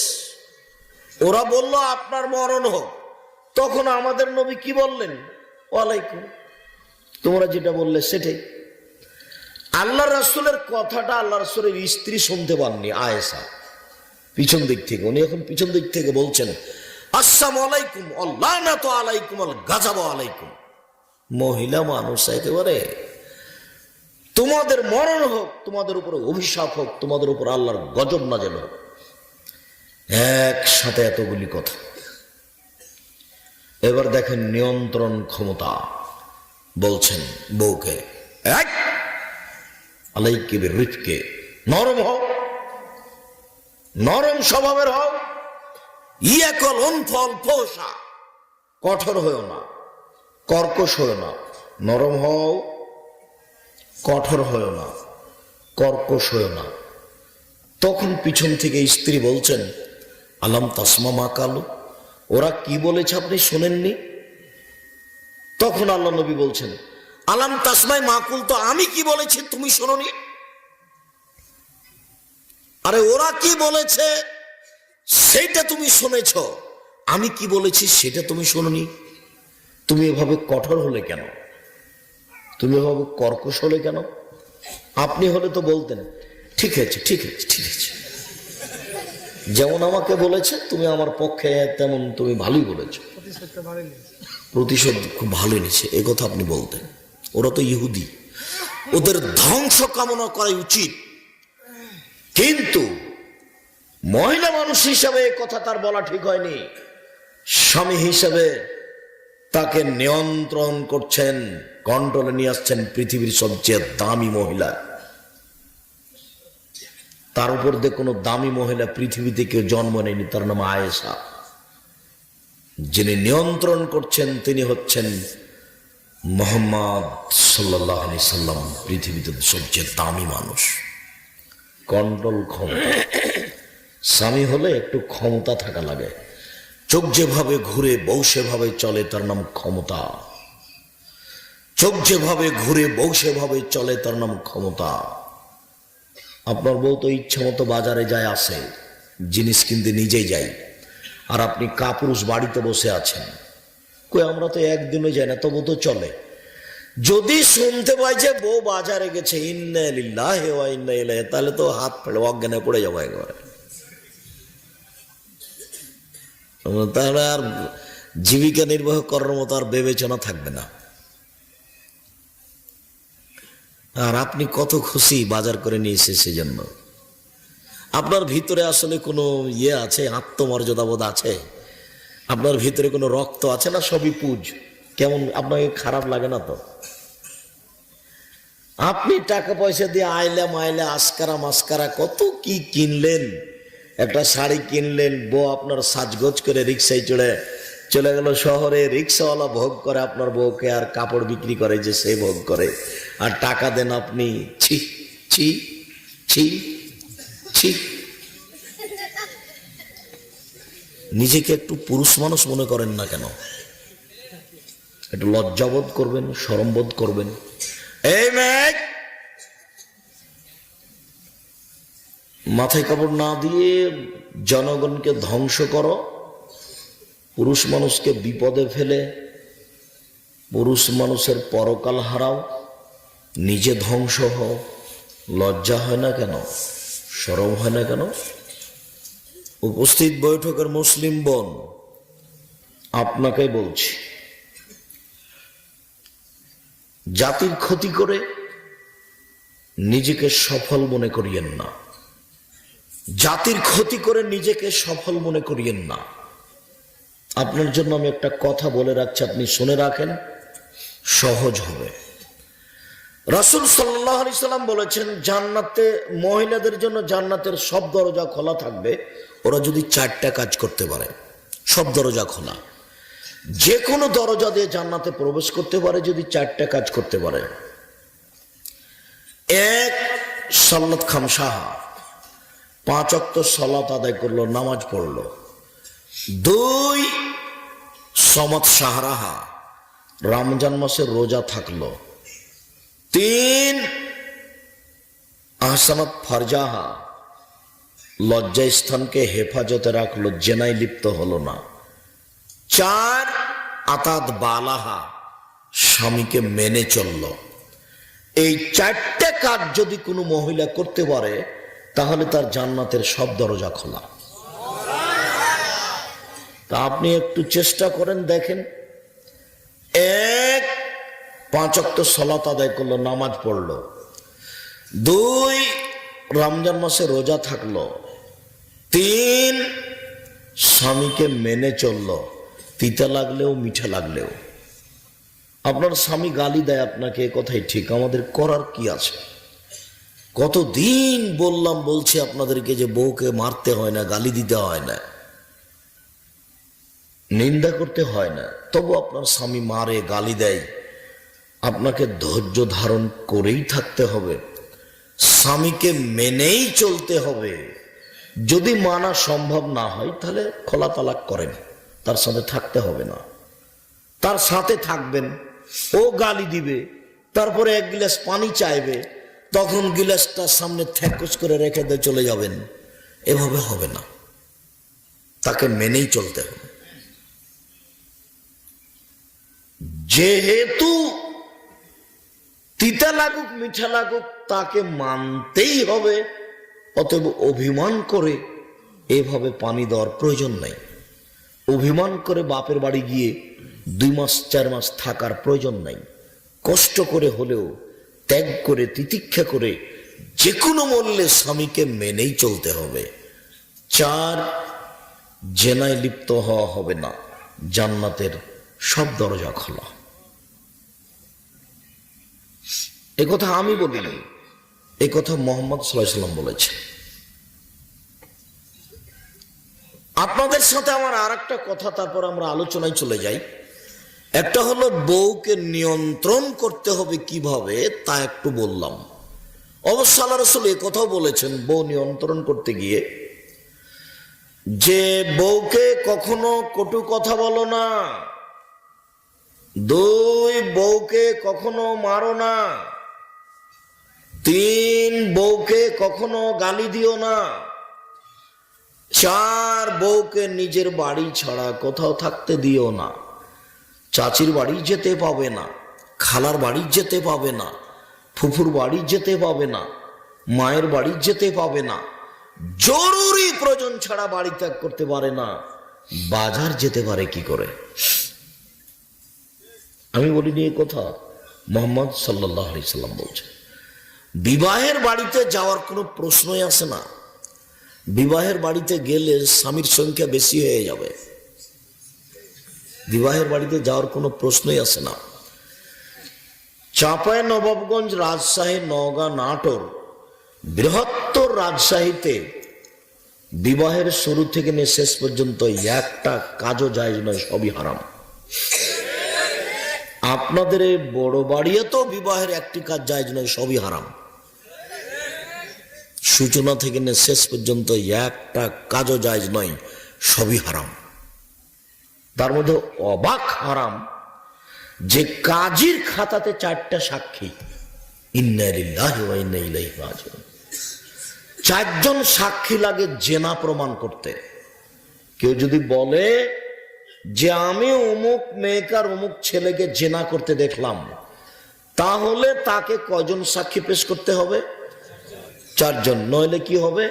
ওরা বলল আপনার মরণ হোক, তখন আমাদের নবী কি বললেন? ওয়ালাইকুম, তোমরা যেটা বললে সেটাই। আল্লাহ রাসূলের কথাটা আল্লাহ রাসূলের স্ত্রী শুনতে পাননি, আয়েশা, পিছন দিক থেকে। উনি এখন পিছন দিক থেকে বলছেন, আসসালামু আলাইকুম আল্লাহনাতু আলাইকুম আল গাযাব আলাইকুম। মহিলা মানুষ একেবারে, তোমাদের মরণ হোক, তোমাদের উপরে অভিশাপ হোক, তোমাদের উপর আল্লাহর গজব নাযিল হোক। একসাথে এতগুলি কথা। এবার দেখেন নিয়ন্ত্রণ ক্ষমতা বলছেন বউকে, আলাইকি বিরিফকে, নরম হও, নরম স্বভাবের হও। ইয়াকুল উনফল ফোসা, কঠোর হয়েও না, কর্কশ হয়েও না, নরম হও, কঠোর হয়েও না, কর্কশ হয়েও না। তখন পিছন থেকে স্ত্রী বলছেন, আলাম তাসমা মা কালু, ওরা কি বলেছে আপনি শোনেননি? তখন আল্লাহ নবী বলছেন, আলাম তাসমাই মাকুল, তো আমি কি বলেছি তুমি শোনোনি? আরে ওরা কি বলেছে সেটা তুমি শুনেছ, আমি কি বলেছি সেটা তুমি শোনোনি। তুমি এভাবে কঠোর হলে কেন? তুমি এভাবে কর্কশ হলে কেন? আপনি হলে তো বলতেন, ঠিক আছে ঠিক আছে ঠিক আছে, যেমন আমাকে বলেছে তুমি আমার পক্ষে তেমন তুমি ভালোই বলেছ, প্রতিশোধ খুব ভালো নিছে, এ কথা আপনি বলতেন। ওরা তো ইহুদি, ওদের ধ্বংস কামনা করাই উচিত। কিন্তু মহিলা মানুষ হিসাবে কথা তার বলা ঠিক হয়নি। স্বামী হিসাবে তাকে নিয়ন্ত্রণ করছেন, কন্ট্রোলে নিয়ে আসছেন পৃথিবীর সবচেয়ে দামি মহিলা। তার উপর দিয়ে কোনো দামি মহিলা পৃথিবীতে কেউ জন্ম নেয়নি, তার নাম আয়েশা। যিনি নিয়ন্ত্রণ করছেন তিনি হচ্ছেন মুহাম্মদ সাল্লাল্লাহু আলাইহি সাল্লাম, পৃথিবীতে সবচেয়ে দামি মানুষ। কন্ট্রোল, ক্ষমতা। স্বামী হলে একটু ক্ষমতা থাকা লাগে। চোখ যেভাবে ঘুরে বউ সেভাবে চলে, তার নাম ক্ষমতা। চোখ যেভাবে ঘুরে বউ সেভাবে চলে, তার নাম ক্ষমতা। আপনার বউ তো ইচ্ছা মতো বাজারে যায় আসে, জিনিস কিনতে নিজেই যাই, আর আপনি কাপুরুষ বাড়িতে বসে আছেন। কই আমরা তো একদিনও যাই না, তবু তো চলে। যদি শুনতে পাই যে বউ বাজারে গেছে, ইন্না লিল্লাহি ওয়া ইন্না ইলাইহি, তাহলে তো হাত ফেলে অজ্ঞানে পড়ে যাবো একবারে। তাহলে আর জীবিকা নির্বাহ করার মতো আর বিবেচনা থাকবে না। আর আপনি কত খুশি বাজার করে নিয়ে এসে, সেজন্য আপনার ভিতরে আসলে কোনো ইয়ে আছে, আত্মমর্যাদাবোধ আছে? আপনার ভিতরে কোনো রক্ত আছে না? সবই পুজ। কেমন আপনাকে খারাপ লাগে না তো? আপনি টাকা পয়সা দিয়ে আইলা মাইলা আসকারা মাস্কারা কত কি কিনলেন, একটা শাড়ি কিনলেন, বউ আপনার সাজগোজ করে রিক্সায় চলে গেল শহরে, রিক্সাওয়ালা ভোগ করে আপনার বউকে, আর কাপড় বিক্রি করে যে সে ভোগ করে, আর টাকা দেন আপনি। ছি ছি ছি ছি। নিজেকে একটু পুরুষ মানুষ মনে করেন না কেন? একটু লজ্জাবোধ করবেন, শরমবোধ করবেন। এই মেয়ে, মাথায় কাপড় না দিয়ে জনগণকে ধ্বংস করো, পুরুষ মানুষকে বিপদে ফেলে পুরুষ মানুষের পরকাল হারাও, নিজে ধ্বংস হও। লজ্জা হয় না কেন? শরম হয় না কেন? উপস্থিত বৈঠকের মুসলিম বোন, আপনাকে বলছি, জাতির ক্ষতি করে নিজেকে সফল মনে করিয়েন না। জাতির ক্ষতি করে নিজেকে সফল মনে করিয়েন না। আপনার জন্য আমি একটা কথা বলে রাখছি, আপনি শুনে রাখেন, সহজ হবে। রাসূল সাল্লাল্লাহু আলাইহি সাল্লাম বলেছেন, জান্নাতে মহিলাদের জন্য জান্নাতের সব দরজা খোলা থাকবে, ওরা যদি 4টা কাজ করতে পারে। সব দরজা খোলা, যে কোনো দরজা দিয়ে জান্নাতে প্রবেশ করতে পারে যদি 4টা কাজ করতে পারে। 1, সালাত খামসাহা, 5 ওয়াক্ত সালাত আদায় করলো, নামাজ পড়লো। 2, সমাত শাহরাহা, রমজান মাসে রোজা থাকলো। 3, আহসানাত ফারজাহা, লজ্জা স্থানকে হেফাজতে রাখলো, জেনায় লিপ্ত হলো না। 4, আতাত বালাহা, স্বামীকে মেনে চলল। এই 4টে কাজ যদি কোনো মহিলা করতে পারে, তাহলে তার জান্নাতের সব দরজা খোলা। তা আপনি একটু চেষ্টা করেন, দেখেন। 1, 5 ওয়াক্ত সালাত আদায় করলো, নামাজ পড়লো। 2, রমজান মাসে রোজা থাকলো। 3, স্বামীকে মেনে চললো, তিতা লাগলেও মিঠা লাগলেও। আপনার স্বামী গালি দেয় আপনাকে, এ কথাই ঠিক, আমাদের করার কি আছে? কতদিন বলছি আপনাদেরকে যে বউকে মারতে হয় না, গালি দিতে হয় না, নিন্দা করতে হয় না, তবু আপনার স্বামী মারে, গালি দেয়, আপনাকে ধৈর্য ধারণ করেই থাকতে হবে, স্বামীকে মেনেই চলতে হবে। যদি মানা সম্ভব না হয় তাহলে খোলা তালাক করেন, তার সাথে থাকতে হবে না। তার সাথে থাকবেন, ও গালি দিবে, তারপরে এক গিলাস পানি চাইবে, তখন গিলাসটার সামনে থ্যাকস করে রেখে দিয়ে চলে যাবেন, এভাবে হবে না, তাকে মেনেই চলতে হবে। যেহেতু তিতা লাগুক মিঠা লাগুক তাকে মানতেই হবে, অতএব অভিমান করে এভাবে পানি দেওয়ার প্রয়োজন নাই। অভিমান করে বাপের বাড়ি গিয়ে 2 মাস 4 মাস থাকার প্রয়োজন নাই। কষ্ট করে হলেও, ত্যাগ করে, তিতিক্ষা করে, যে কোনো মূল্যে স্বামীকে মেনেই চলতে হবে। 4, জেনায় লিপ্ত হওয়া হবে না, জান্নাতের সব দরজা খোলা। এ কথা আমি বলিনি, এ কথা মুহাম্মদ সাল্লাল্লাহু আলাইহি ওয়াসাল্লাম বলেছেন। আপনাদের সাথে আমার আর একটা কথা, তারপর আমরা আলোচনায় চলে যাই। একটা হলো বউকে নিয়ন্ত্রণ করতে হবে কিভাবে, তা একটু বললাম। অবশ্য আল্লাহ রাসূল এ কথাও বলেছেন বউ নিয়ন্ত্রণ করতে গিয়ে, যে বউকে কখনো কটু কথা বলো না, 2 বউকে কখনো মারো না, 3 বউকে কখনো গালি দিও না, 4 বউকে নিজের বাড়ি ছাড়া কোথাও থাকতে দিও না। চাচির বাড়ি যেতে পাবে না, খালার বাড়ি যেতে পাবে না, ফুফুর বাড়ি যেতে পাবে না, মায়ের বাড়ি যেতে পাবে না, জরুরি প্রয়োজন ছাড়া বাড়ি ত্যাগ করতে পারে না। বাজার যেতে পারে কি করে? আমি বলিনি এই কথা, মুহাম্মদ সাল্লাল্লাহু আলাইহি সাল্লাম বলছেন। বিবাহের বাড়িতে যাওয়ার কোনো প্রশ্নই আসে না। বিবাহের বাড়িতে গেলে স্বামীর সংখ্যা বেশি হয়ে যাবে, বিবাহের বাড়িতে যাওয়ার কোনো প্রশ্নই আসে না। চাঁপায় নবাবগঞ্জ, রাজশাহী, নওগাঁ, নাটোর, বৃহত্তর রাজশাহীতে বিবাহের শুরু থেকে নিয়ে শেষ পর্যন্ত একটা কাজও জায়েজ নয়, সবই হারাম। আপনাদের এই বড় বাড়িতে তো বিবাহের একটি কাজ জায়েজ নয়, সবই হারাম। সূচনা থেকে নিয়ে শেষ পর্যন্ত একটা কাজও জায়েজ নয়, সবই হারাম। তার মধ্যে অবাক হারাম যে কাজীর খাতাতে 4টা সাক্ষী, ইন্না লিল্লাহি ওয়া ইন্না ইলাইহি রাজিউন। 4 জন সাক্ষী লাগে জেনা প্রমাণ করতে। কেউ যদি বলে যে আমি অমুক মেয়েকে আর অমুক ছেলেকে জেনা করতে দেখলাম, তাহলে তাকে কয়জন সাক্ষী পেশ করতে হবে? 4 জন। নইলে কি হবে?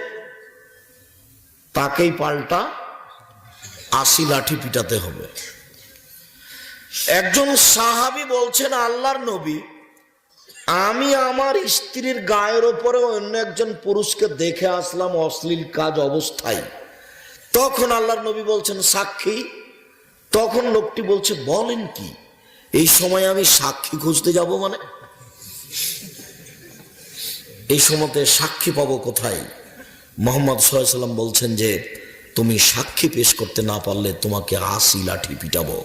তাকেই পাল্টা 80 লাঠি পিটাতে হবে। একজন সাহাবী বলছেন, আল্লাহর নবী, আমি আমার স্ত্রীর গায়ের ওপরে অন্য একজন পুরুষকে দেখে আসলাম অশ্লীল কাজ অবস্থায়। তখন আল্লাহর নবী বলছেন সাক্ষী। তখন লোকটি বলছে, বলেন কি, এই সময় আমি সাক্ষী খুঁজতে যাব? মানে এই সময়তে সাক্ষী পাবো কোথায়? মুহাম্মদ সাল্লাল্লাহু আলাইহি ওয়াসাল্লাম বলছেন যে তুমি সাক্ষী পেশ করতে না পারলে তোমাকে 80 লাঠি পিটাবো।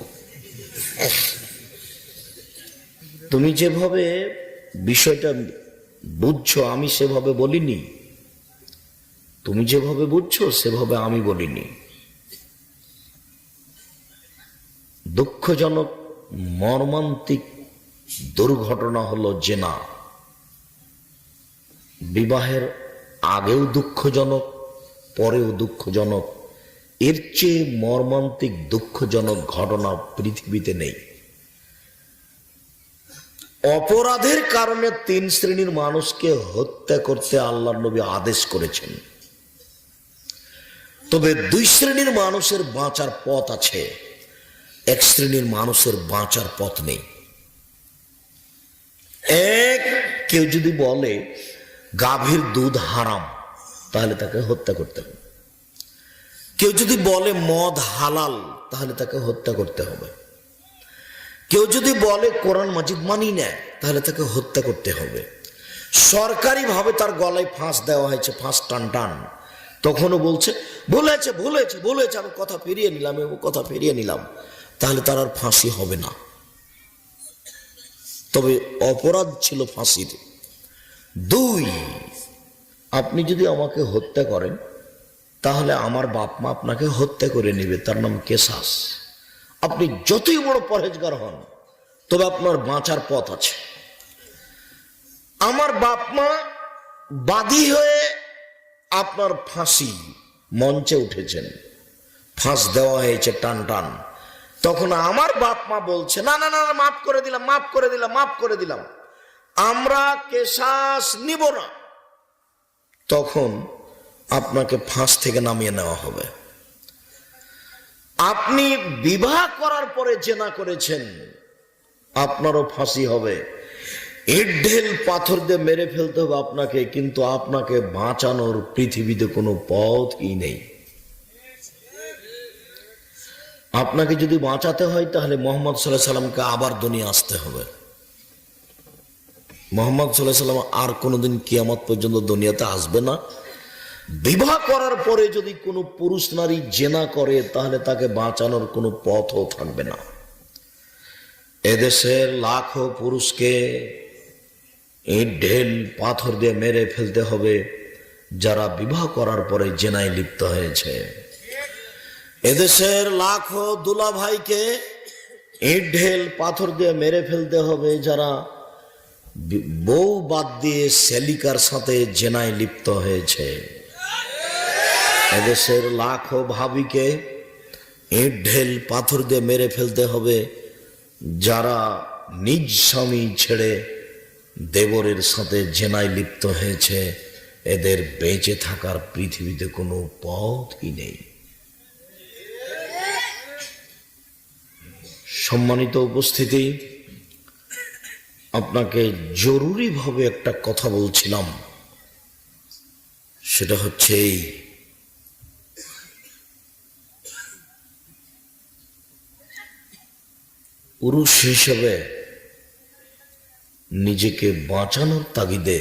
তুমি যেভাবে বিষয়টা বুঝছো আমি সেভাবে বলিনি, তুমি যেভাবে বুঝছো সেভাবে আমি বলিনি। দুঃখজনক মর্মান্তিক দুর্ঘটনা হলো জেনা। বিবাহের আগেও দুঃখজনক, পরেও দুঃখজনক। এর চেয়ে মর্মান্তিক দুঃখজনক ঘটনা পৃথিবীতে নেই। অপরাধের কারণে 3 শ্রেণীর মানুষকে হত্যা করতে আল্লাহর নবী আদেশ করেছেন। তবে 2 শ্রেণীর মানুষের বাঁচার পথ আছে, 1 শ্রেণীর মানুষের বাঁচার পথ নেই। কেউ যদি বলে গাভীর দুধ হারাম, তাহলে তাকে হত্যা করতে হবে। কেউ যদি বলে মদ হালাল, তাহলে তাকে হত্যা করতে হবে। কেউ যদি বলে কোরআন মাজিদ মানি না, তাহলে তাকে হত্যা করতে হবে। সরকারিভাবে তার গলায় ফাঁস দেওয়া হয়েছে, ফাঁস টান টান, তখনও বলছে বলেছে বলেছে বলেছে, আমি কথা ফিরিয়ে নিলাম, কথা ফিরিয়ে নিলাম, তাহলে তার আর ফাঁসি হবে না। তবে অপরাধ ছিল ফাঁসির। 2, আপনি যদি আমাকে হত্যা করেন, তাহলে আমার বাপ মা আপনাকে হত্যা করে নেবে, তার নাম কেসাস। আপনি যতই বড় পরহেজগার হন, তবে আপনার বাঁচার পথ আছে। আমার বাপ মা বাদী হয়ে আপনার ফাঁসি মঞ্চে উঠেছেন, ফাঁস দেওয়া হয়েছে টান টান, তখন আমার বাপ মা বলছে না না না, মাফ করে দিলাম, মাফ করে দিলাম, মাফ করে দিলাম, আমরা কেসাস নিব না, তখন আপনাকে ফাঁস থেকে নামিয়ে নেওয়া হবে। আপনি বিবাহ করার পরে জেনা করেছেন, আপনারও ফাঁসি হবে। ইট ঢেল পাথর দিয়ে মেরে ফেলতে হবে আপনাকে, কিন্তু আপনাকে বাঁচানোর পৃথিবীতে কোনো পথই নেই। আপনাকে যদি বাঁচাতে হয়, তাহলে মোহাম্মদ সাল্লাল্লাহু আলাইহি সাল্লামকে আবার দুনিয়া আসতে হবে। মোহাম্মদ সাল্লাল্লাহু আলাইহি সাল্লাম আর কোনোদিন কিয়ামত পর্যন্ত দুনিয়াতে আসবে না। বিবাহ করার পরে যদি কোনো পুরুষ নারী জেনা করে, তাহলে তাকে বাঁচানোর কোনো পথও থাকবে না। এদেশের লাখো পুরুষকে ইট ঢেল পাথর দিয়ে মেরে ফেলতে হবে, যারা বিবাহ করার পরে জেনায় লিপ্ত হয়েছে। এদেশের লাখো দুলা ভাইকে ইট ঢেল পাথর দিয়ে মেরে ফেলতে হবে, যারা বউ বাদ দিয়ে সেলিকার সাথে জেনায় লিপ্ত হয়েছে। এদেশের লাখো ভাবিকে ইট ঢেল পাথর দিয়ে মেরে ফেলতে হবে, যারা নিজ স্বামী ছেড়ে দেবরের সাথে জেনায় লিপ্ত হয়েছে। এদের বেঁচে থাকার পৃথিবীতে কোনো পথই নেই। সম্মানিত উপস্থিতি, আপনাকে জরুরিভাবে একটা কথা বলছিলাম, সেটা হচ্ছে এই, পুরুষ হিসেবে নিজেকে বাঁচানোর তাগিদে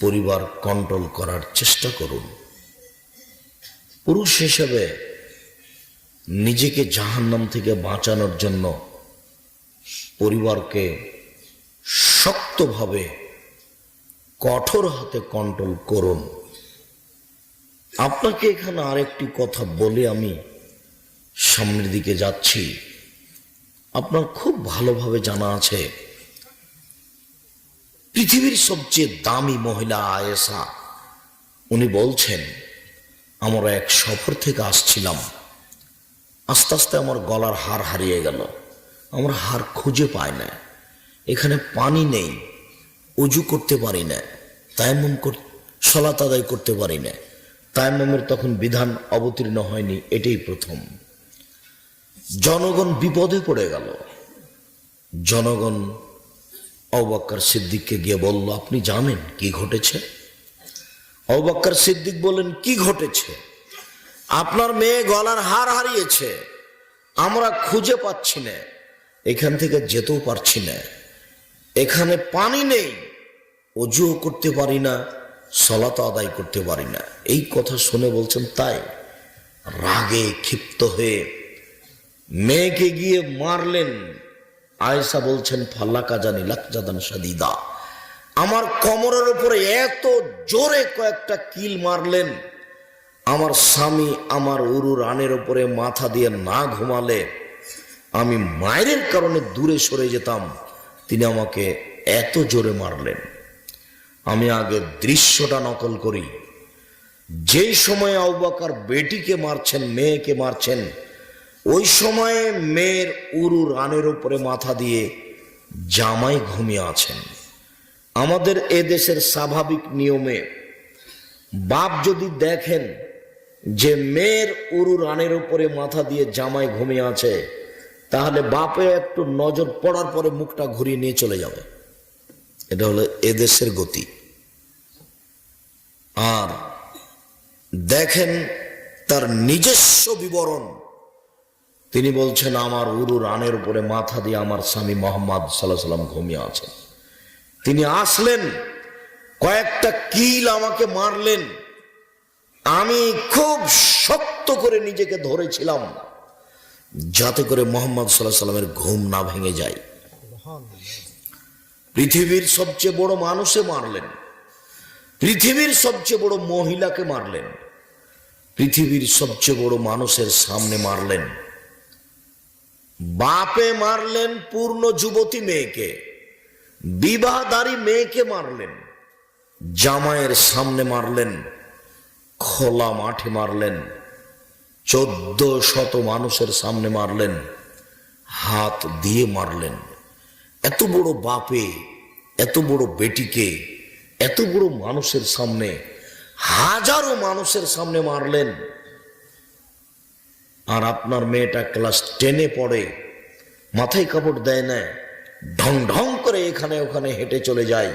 পরিবার কন্ট্রোল করার চেষ্টা করুন। পুরুষ হিসেবে নিজেকে জাহান্নাম থেকে বাঁচানোর জন্য পরিবারকে শক্তভাবে কঠোর হাতে কন্ট্রোল করুন। আপনাকে এখানে আরেকটি কথা বলে আমি সামনের দিকে যাচ্ছি। আপনার খুব ভালোভাবে জানা আছে, পৃথিবীর সবচেয়ে দামি মহিলা আয়েশা, উনি বলছেন, আমরা এক সফর থেকে আসছিলাম, আস্তে আস্তে আমার গলার হার হারিয়ে গেল, আমরা হার খুঁজে পাই না, এখানে পানি নেই, উজু করতে পারি না, তায়াম্মুম সালাত আদায় করতে পারি না। তায়াম্মুমের তখন বিধান অবতীর্ণ হয়নি, এটাই প্রথম। জনগণ বিপদে পড়ে গেল। জনগণ আবু বকর সিদ্দিককে গিয়ে বলল, আপনি জানেন কি ঘটেছে? আবু বকর সিদ্দিক বলেন, কি ঘটেছে? আপনার মেয়ে গলার হার হারিয়েছে, আমরা খুঁজে পাচ্ছি না, এখান থেকে যেতেও পারছি না, এখানে পানি নেই, ওযুও করতে পারি না, সালাত আদায় করতে পারি না। এই কথা শুনে বলছেন, তাই? রাগে ক্ষিপ্ত হয়ে মেয়েকে গিয়ে মারলেন। আয়েশা বলছেন, ফাল্লাকা জানি লাকজাদান শাদীদা, আমার কোমরের উপরে এত জোরে কয়েকটা কিল মারলেন, আমার স্বামী আমার উরু রানের উপরে মাথা দিয়ে না ঘুমালে আমি মায়ের কারণে দূরে সরে যেতাম, তিনি আমাকে এত জোরে মারলেন। আমি আগে দৃশ্যটা নকল করি। যেই সময়ে আবু বকর বেটিকে মারছেন, মেয়েকে মারছেন, ওই সময়ে মেয়ের উরু রানের উপরে মাথা দিয়ে জামাই ঘুমিয়ে আছেন। আমাদের এদেশের স্বাভাবিক নিয়মে বাপ যদি দেখেন যে মেয়ের উরু রানের উপরে মাথা দিয়ে জামাই ঘুমিয়ে আছে, তাহলে বাপে একটু নজর পড়ার পরে মুখটা ঘুরিয়ে নিয়ে চলে যাবে। এটা হলো এদেশের গতি। আর দেখেন তার নিজস্ব বিবরণ, তিনি বলছেন, আমার উরু রানের উপরে মাথা দিয়ে আমার স্বামী মোহাম্মদ সাল্লাল্লাহু আলাইহি সাল্লাম ঘুমিয়ে আছেন। তিনি আসলেন, কয়েকটা কিল আমাকে মারলেন, আমি খুব শক্ত করে নিজেকে ধরেছিলাম যাতে করে মোহাম্মদ সাল্লাল্লাহু আলাইহি সাল্লামের ঘুম না ভেঙে যায়। পৃথিবীর সবচেয়ে বড় মানুষে মারলেন, পৃথিবীর সবচেয়ে বড় মহিলাকে মারলেন, পৃথিবীর সবচেয়ে বড় মানুষের সামনে মারলেন। বাপে মারলেন পূর্ণ যুবতী মেয়েকে, বিবাহধারী মেয়েকে মারলেন, জামাইয়ের সামনে মারলেন, খোলা মাঠে মারলেন, 1400 মানুষের সামনে মারলেন, হাত দিয়ে মারলেন। এত বড় বাপে এত বড় বেটিকে এত বড় মানুষের সামনে, হাজারো মানুষের সামনে মারলেন। আর আপনার মেয়েটা ক্লাস 10-এ পড়ে, মাথায় কাপড় দেয় না, ঢং ঢং করে এখানে ওখানে হেঁটে চলে যায়,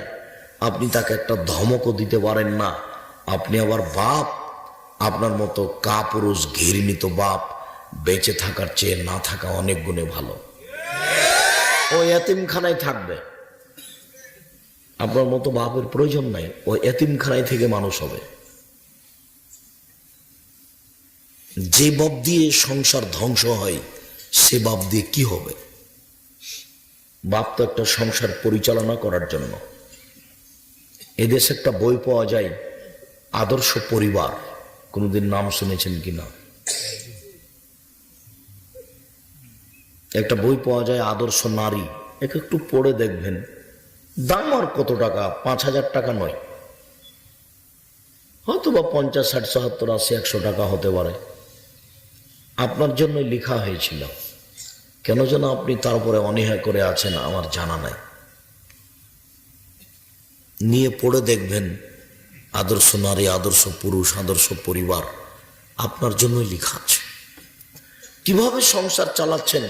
আপনি তাকে একটা ধমকও দিতে পারেন না। আপনি আবার বাপ, আপনার মতো কাপুরুষ ঘৃণিত বাপ বেঁচে থাকার চেয়ে না থাকা অনেক গুণে ভালো। ও এতিমখানায় থাকবে, আপনার মতো বাপের প্রয়োজন নাই, ও এতিমখানায় থেকে মানুষ হবে। যে বাপ দিয়ে সংসার ধ্বংস হয় সে বাপ দিয়ে কি হবে? বাপ তো একটা সংসার পরিচালনা করার জন্য। এদেশে একটা বই পাওয়া যায়, আদর্শ পরিবার, কোনোদিন নাম শুনেছেন কিনা? একটা বই পাওয়া যায়, আদর্শ নারী, একে একটু পড়ে দেখবেন। দাম আর কত টাকা, 5000 টাকা নয়, হয়তো বা 50, 60, 70, 80, 100 টাকা হতে পারে। আপনার জন্য লেখা হয়েছিল, কেন যেন আপনি তারপরে অনীহা করে আছেন আমার জানা নাই। নিয়ে পড়ে দেখবেন, আদর্শ নারী, আদর্শ পুরুষ, আদর্শ পরিবার, আপনার জন্যই লেখা আছে। কিভাবে সংসার চালাচ্ছেন,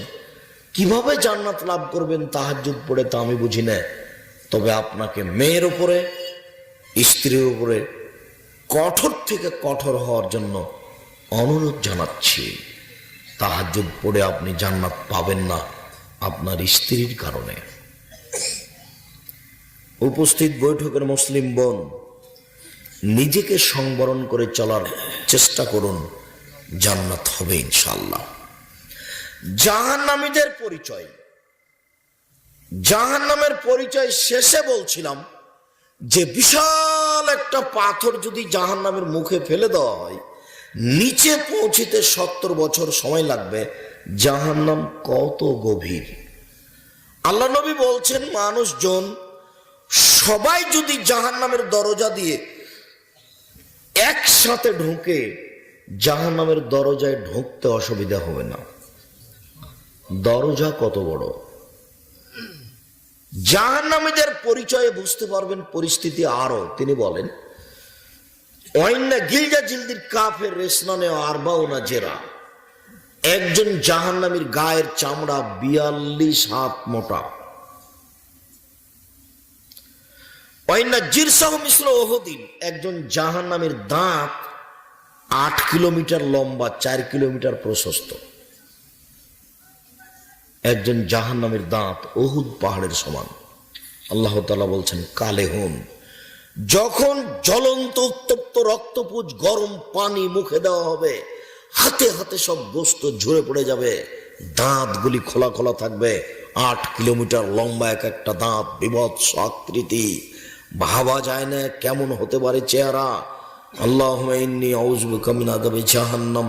কিভাবে জান্নাত লাভ করবেন তাহাজ্জুদ পড়ে তা আমি বুঝি না। তবে আপনাকে মেয়ের উপরে, স্ত্রীর উপরে কঠোর থেকে কঠোর হওয়ার জন্য অনুরোধ জানাচ্ছি। তাহাজ্জুদ পড়ে আপনি জান্নাত পাবেন না আপনার স্ত্রীর কারণে। উপস্থিত বৈঠকের মুসলিম বোন, নিজেকে সংবরণ করে চলার চেষ্টা করুন, জান্নাত হবে ইনশাআল্লাহ। জাহান্নামীদের পরিচয়, জাহান্নামের পরিচয় শেষে বলছিলাম যে বিশাল একটা পাথর যদি জাহান্নামের মুখে ফেলে দেওয়া হয়, নিচে পৌঁছিতে 70 বছর সময় লাগবে। জাহান্নাম কত গভীর! আল্লাহ নবী বলছেন, মানুষজন সবাই যদি জাহান্নামের দরজা দিয়ে একসাথে ঢুকে, জাহান্নামের দরজায় ঢুকতে অসুবিধা হবে না। দরজা কত বড়! জাহান্নামীদের পরিচয়ে বুঝতে পারবেন পরিস্থিতি আরো। তিনি বলেন, ওয়াইন্না গিলজা জিলদির কাফের রেসনানে আরবাউনা জেরা, একজন জাহান্নামীর গায়ের চামড়া 42 হাত মোটা। ওয়াইন্না জিরসাহ মিসল ওহুদিন, একজন জাহান্নামীর দাঁত 8 কিলোমিটার লম্বা, 4 কিলোমিটার প্রশস্ত। একজন জাহান্নামীর দাঁত উহুদ পাহাড়ের সমান। আল্লাহ তাআলা বলছেন, কালে হুন, যখন জ্বলন্ত উত্তপ্ত রক্তপুঞ্জ গরম পানি মুখে দেওয়া হবে, হাতে হাতে সব গোস্ত ঝরে পড়ে যাবে, দাঁতগুলি খোলা খোলা থাকবে, 8 কিলোমিটার লম্বা এক একটা দাঁত, বিভৎস আকৃতি, ভাবা যায় না কেমন হতে পারে চেহারা। আল্লাহুম্মা ইন্নী আউযু বিকা মিন আযাবি জাহান্নাম,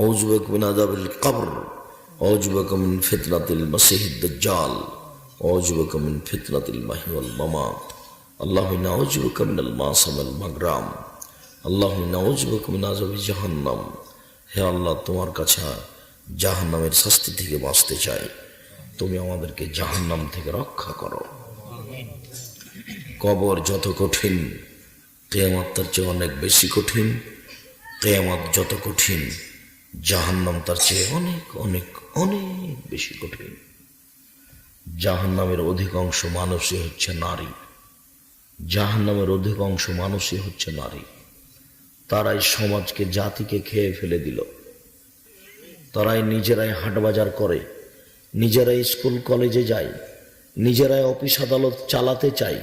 আউযু বিকা মিন আযাবিল কবর, আউযু বিকা মিন ফিতনাতিল মাসিহিদ দাজ্জাল, আউযু বিকা মিন ফিতনাতিল মাহইয়া ওয়াল মামাত, আল্লাহুম্মা ইন্নী আউযু বিকা মিনাল মাসাম ওয়াল মাগরাম, আল্লাহুম্মা ইন্নী আউযু বিকা মিন আযাবি জাহান্নাম। হে আল্লাহ, তোমার কাছে জাহান্নামের শাস্তি থেকে বাঁচতে চাই, তুমি আমাদেরকে জাহান্নাম থেকে রক্ষা করো। কবর যত কঠিন, কিয়ামত তার চেয়ে অনেক বেশি কঠিন। কিয়ামত যত কঠিন, জাহান্নাম তার চেয়ে অনেক অনেক অনেক বেশি কঠিন। জাহান্নামের অধিকাংশ মানুষই হচ্ছে নারী, জাহান্নামের অধিকাংশ মানুষই হচ্ছে নারী। তারাই সমাজকে, জাতিকে খেয়ে ফেলে দিল। তারাই নিজেরাই হাট বাজার করে, নিজেরাই স্কুল কলেজে যায়, নিজেরাই অফিস আদালত চালাতে চায়,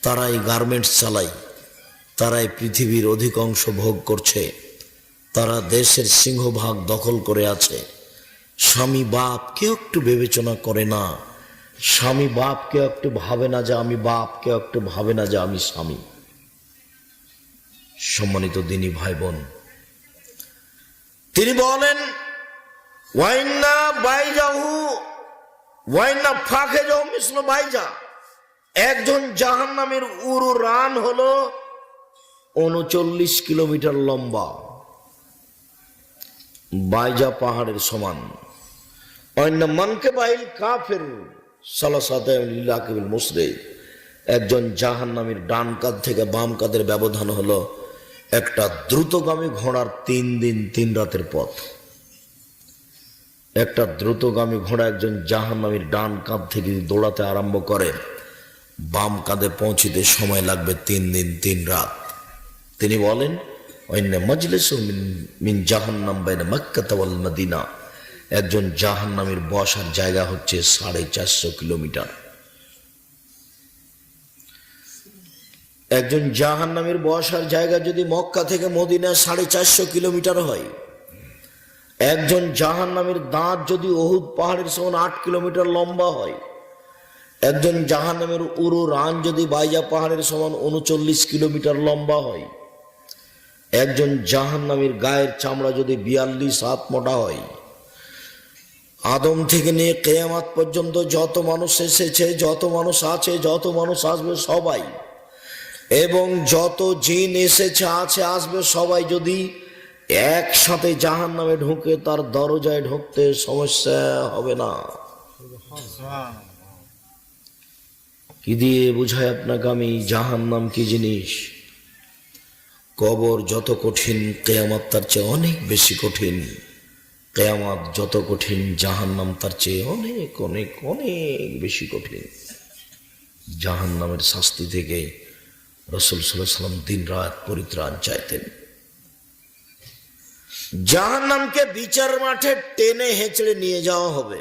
তারাই গার্মেন্টস চালায়, তারাই পৃথিবীর অধিকাংশ ভোগ করছে, তারা দেশের সিংহভাগ দখল করে আছে। স্বামী বাপ কেউ একটু বিবেচনা করে না, স্বামী বাপ কেউ একটু ভাবে না যে আমি বাপ, কেউ একটু ভাবে না যে আমি স্বামী। সম্মানিত দিনী ভাই বোন, তিনি বলেন ওয়াইন্না বাইজাহু ওয়াইন্না ফাখেজাহু মিসলু বাইজা, একজন জাহান্নামের উরু রান হলো 39 কিলোমিটার লম্বা, বাইজা পাহাড়ের সমান। ওয়াইন্না মানকে বাইল কাফের সালাসাতে লিলাকিল মুসরে, একজন জাহান্নামীর ডান কাঁধ থেকে বাম কাঁধের ব্যবধান হলো একটা দ্রুতগামী ঘোড়ার 3 দিন 3 রাতের পথ। একটা দ্রুতগামী ঘোড়া একজন জাহান্নামীর ডান কাঁধ থেকে দৌড়াতে আরম্ভ করে, বাম কাঁধে পৌঁছিতে সময় লাগবে 3 দিন 3 রাত। তিনি বলেন ওয়াইন্না মাজলিসু মিন জাহান্নাম বাইনা মক্কা ওয়াল মদিনা, একজন জাহান্নামীর বসার জায়গা হচ্ছে 450 কিলোমিটার। একজন জাহান্নামীর বসার জায়গা যদি মক্কা থেকে মদিনা 450 কিলোমিটার হয়, একজন জাহান্নামীর দাঁত যদি উহুদ পাহাড়ের সমান 8 কিলোমিটার লম্বা হয়, একজন জাহান্নামীর উরু রান যদি বাইজা পাহাড়ের সমান 39 কিলোমিটার লম্বা হয়, একজন জাহান্নামীর গায়ের চামড়া যদি 42 হাত মোটা হয়, আদম থেকে নিয়ে কিয়ামত পর্যন্ত যত মানুষ এসেছে, যত মানুষ আছে, যত মানুষ আসবে সবাই, এবং যত জিন এসেছে আছে আসবে সবাই যদি একসাথে জাহান্নামে ঢুকে, তার দরজায় ঢুকতে সমস্যা হবে না। কি দিয়ে বুঝায় আপনাকে আমি জাহান্নাম কি জিনিস? কবর যত কঠিন, কিয়ামত তার চেয়ে অনেক বেশি কঠিন। কিয়ামত যত কঠিন, জাহান্নাম তার চেয়ে অনেক অনেক অনেক বেশি কঠিন। জাহান্নামের শাস্তি থেকে রাসূল সাল্লাল্লাহু আলাইহি ওয়াসাল্লাম দিন রাত পরিত্রাণ চাইতেন। জাহান্নামকে বিচার মাঠে টেনে হেঁচড়ে নিয়ে যাওয়া হবে।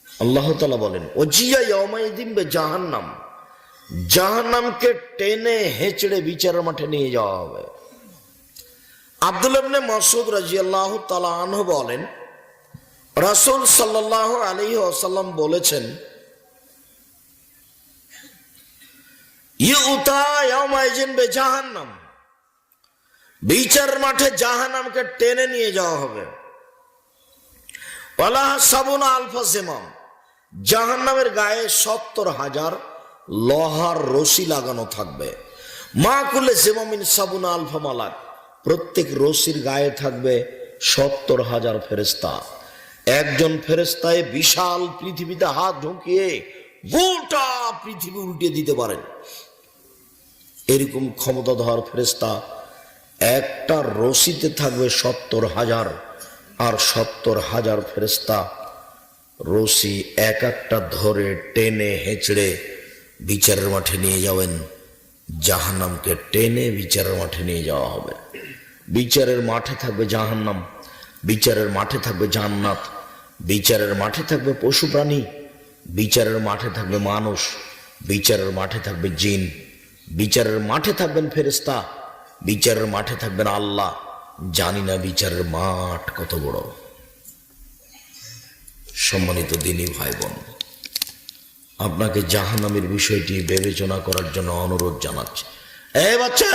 আল্লাহ তাআলা বলেন ওজিয়া ইয়াউমাইযিন বিজাহান্নাম, জাহান্নামকে টেনে হেঁচড়ে বিচার মাঠে নিয়ে যাওয়া হবে। আব্দুল্লাহ ইবনে মাসউদ রাদিয়াল্লাহু তাআলা আনহু বলেন রাসূল সাল্লাল্লাহু আলাইহি ওয়াসাল্লাম বলেছেন ইউতা ইয়াউমাইযিন বিজাহান্নাম, বিচার মাঠে জাহান্নামকে টেনে নিয়ে যাওয়া হবে। ওয়ালা সাবুনা আলফা জিমাম, জাহান্নামের গায়ে 70,000 লোহার রশি লাগানো থাকবে। মা কুল্লি জিমামিন সাবুনা আলফা মালাক, প্রত্যেক রশির গায়ে থাকবে 70,000 ফেরেশতা। একজন ফেরেশতায় বিশাল পৃথিবীতে হাত ঢুকিয়ে গোটা পৃথিবী উল্টে দিতে পারেন, এরকম ক্ষমতাধর ফেরেশতা। একটা রশিতে থাকবে 70,000, আর 70,000 ফেরেশতা রশি এক একটা ধরে টেনে হেঁচড়ে বিচারের মাঠে নিয়ে যাবেন। জাহান্নামকে টেনে বিচারের মাঠে নিয়ে যাওয়া হবে। বিচারের মাঠে থাকবে জাহান্নাম, বিচারের মাঠে থাকবে জান্নাত, বিচারের মাঠে থাকবে পশু প্রাণী, বিচারের মাঠে থাকবে মানুষ, বিচারের মাঠে থাকবে জিন, বিচারের মাঠে থাকবেন ফেরেশতা, বিচারের মাঠে থাকবেন আল্লাহ। জানি না বিচারের মাঠ কত বড়। সম্মানিত দিনী ভাই বোন, আপনাকে জাহান্নামের বিষয়টি বিবেচনা করার জন্য অনুরোধ জানাচ্ছি। এই বাচ্চা,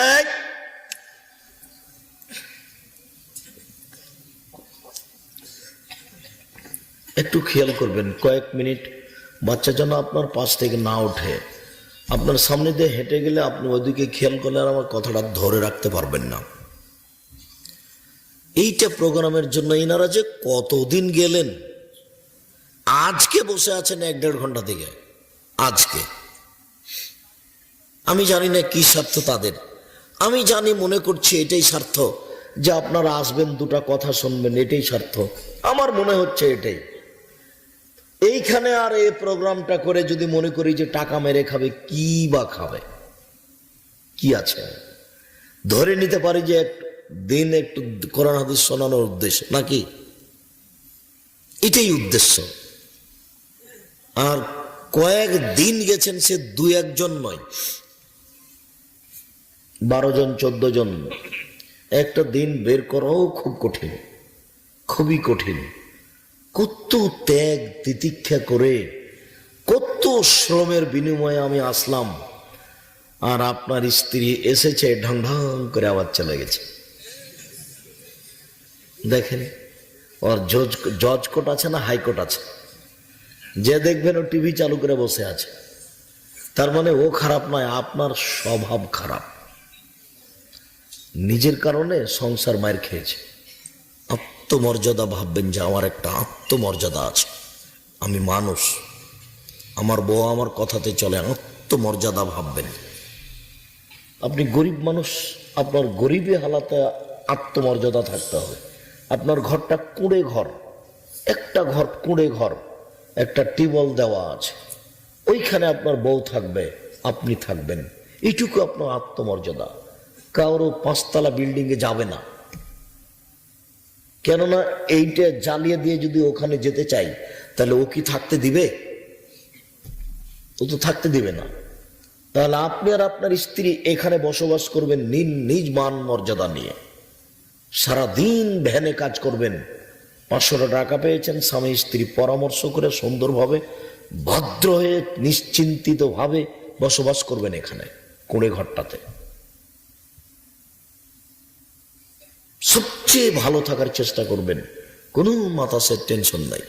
একটু খেয়াল করবেন, কয়েক মিনিট বাচ্চা যেন আপনার পাশ থেকে না ওঠে। আপনার সামনে দিয়ে হেঁটে গেলে আপনি ওইদিকে খেয়াল করলে আর আমার কথাটা ধরে রাখতে পারবেন না। এইটা প্রোগ্রামের জন্য এনারা যে কতদিন গেলেন, আজকে বসে আছেন 1-1.5 ঘন্টা থেকে। আজকে আমি জানি না কি স্বার্থ তাদের, আমি জানি মনে করছি এটাই স্বার্থ যে আপনারা আসবেন, দুটা কথা শুনবেন, এটাই স্বার্থ। আমার মনে হচ্ছে এটাই। এইখানে আর এই প্রোগ্রামটা করে যদি মনে করি যে টাকা মেরে খাবে, কি বা খাবে, কি আছে? ধরে নিতে পারি যে দিন একটু কোরআন হাদিস শোনানোর উদ্দেশ্য নাকি? এটাই উদ্দেশ্য। আর কয়েক দিন গেছেন, সে 2-1 জন নয়, 12 জন 14 জন। একটা দিন বের করাও খুব কঠিন, খুবই কঠিন। কত ত্যাগ তিতিক্ষা করে, কত শ্রমের বিনিময়ে আমি আসলাম, আর আপনার স্ত্রী এসেছে ঢং ঢং করে আবার চলে গেছে। দেখেন, ওর জজ কোর্ট আছে না হাইকোর্ট আছে, যে দেখবেন ও টিভি চালু করে বসে আছে। তার মানে ও খারাপ নয়, আপনার স্বভাব খারাপ। নিজের কারণে সংসার মায়ের খেয়েছে। আত্মমর্যাদা ভাববেন যে আমার একটা আত্মমর্যাদা আছে, আমি মানুষ, আমার বউ আমার কথাতে চলে, আত্মমর্যাদা ভাববেন। আপনি গরিব মানুষ, আপনার গরিবী হালাতে আত্মমর্যাদা থাকতে হবে। আপনার ঘরটা কুঁড়ে ঘর, একটা ঘর কুঁড়ে ঘর, একটা টিউবওয়েল দেওয়া আছে, ওইখানে আপনার বউ থাকবে, আপনি থাকবেন, এইটুকু আপনার আত্মমর্যাদা। কারো 5 তলা বিল্ডিংয়ে যাবে না, কেননা এইটা জ্বালিয়ে দিয়ে যদি ওখানে যেতে চাই, তাহলে ও কি থাকতে দিবে? ও তো থাকতে দিবে না। তাহলে আপনি আর আপনার স্ত্রী এখানে বসবাস করবেন নিজ মান মর্যাদা নিয়ে, সারাদিন ভ্যানে কাজ করবেন, 500 টাকা পেয়েছেন, স্বামী স্ত্রী পরামর্শ করে সুন্দরভাবে ভদ্র হয়ে নিশ্চিন্তিত ভাবে বসবাস করবেন এখানে কুঁড়ে ঘরটাতে। সবচেয়ে ভালো থাকার চেষ্টা করবেন, কোনো মাতাসের টেনশন নাই।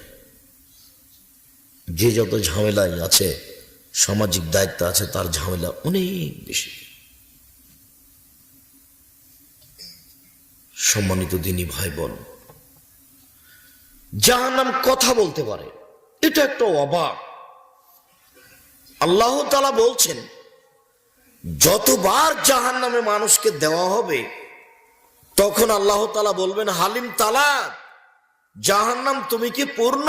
যে যত ঝামেলায় আছে, সামাজিক দায়িত্ব আছে, তার ঝামেলা অনেক বেশি। সম্মানিত দিনী ভাই বোন, জাহান্নাম কথা বলতে পারে, এটা একটা অবাক। আল্লাহ তাআলা বলছেন, যতবার জাহান্নামে মানুষকে দেওয়া হবে, তখন আল্লাহ তাআলা বলবেন, হালিম তালাক, জাহান্নাম তুমি কি পূর্ণ?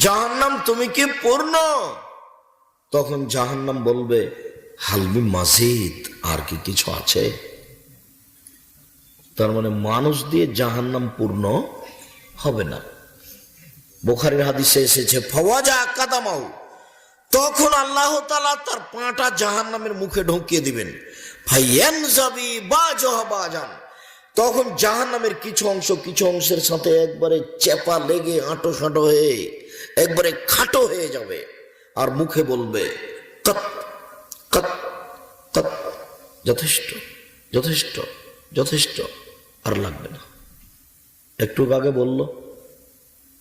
জাহান্নাম তুমি কি পূর্ণ? তখন জাহান্নাম বলবে, হালমি মাজিদ, আর কি কিছু আছে? তার মানে মানুষ দিয়ে জাহান্নাম পূর্ণ হবে না। বুখারীর হাদিসে এসেছে, ফাওয়াজা কাদামাউ, তখন আল্লাহ তাআলা তার পাটা জাহান্নামের মুখে ঢুকিয়ে দিবেন। ফায়ানজাবি বাজহা বাজান, তখন জাহান্নামের কিছু অংশের সাথে একবারে চেপা লেগে আঁটো সাঁটো হয়ে একবারে খাটো হয়ে যাবে, আর মুখে বলবে, কত কত কত, যথেষ্ট যথেষ্ট যথেষ্ট, আর লাগবে না। একটু আগে বলল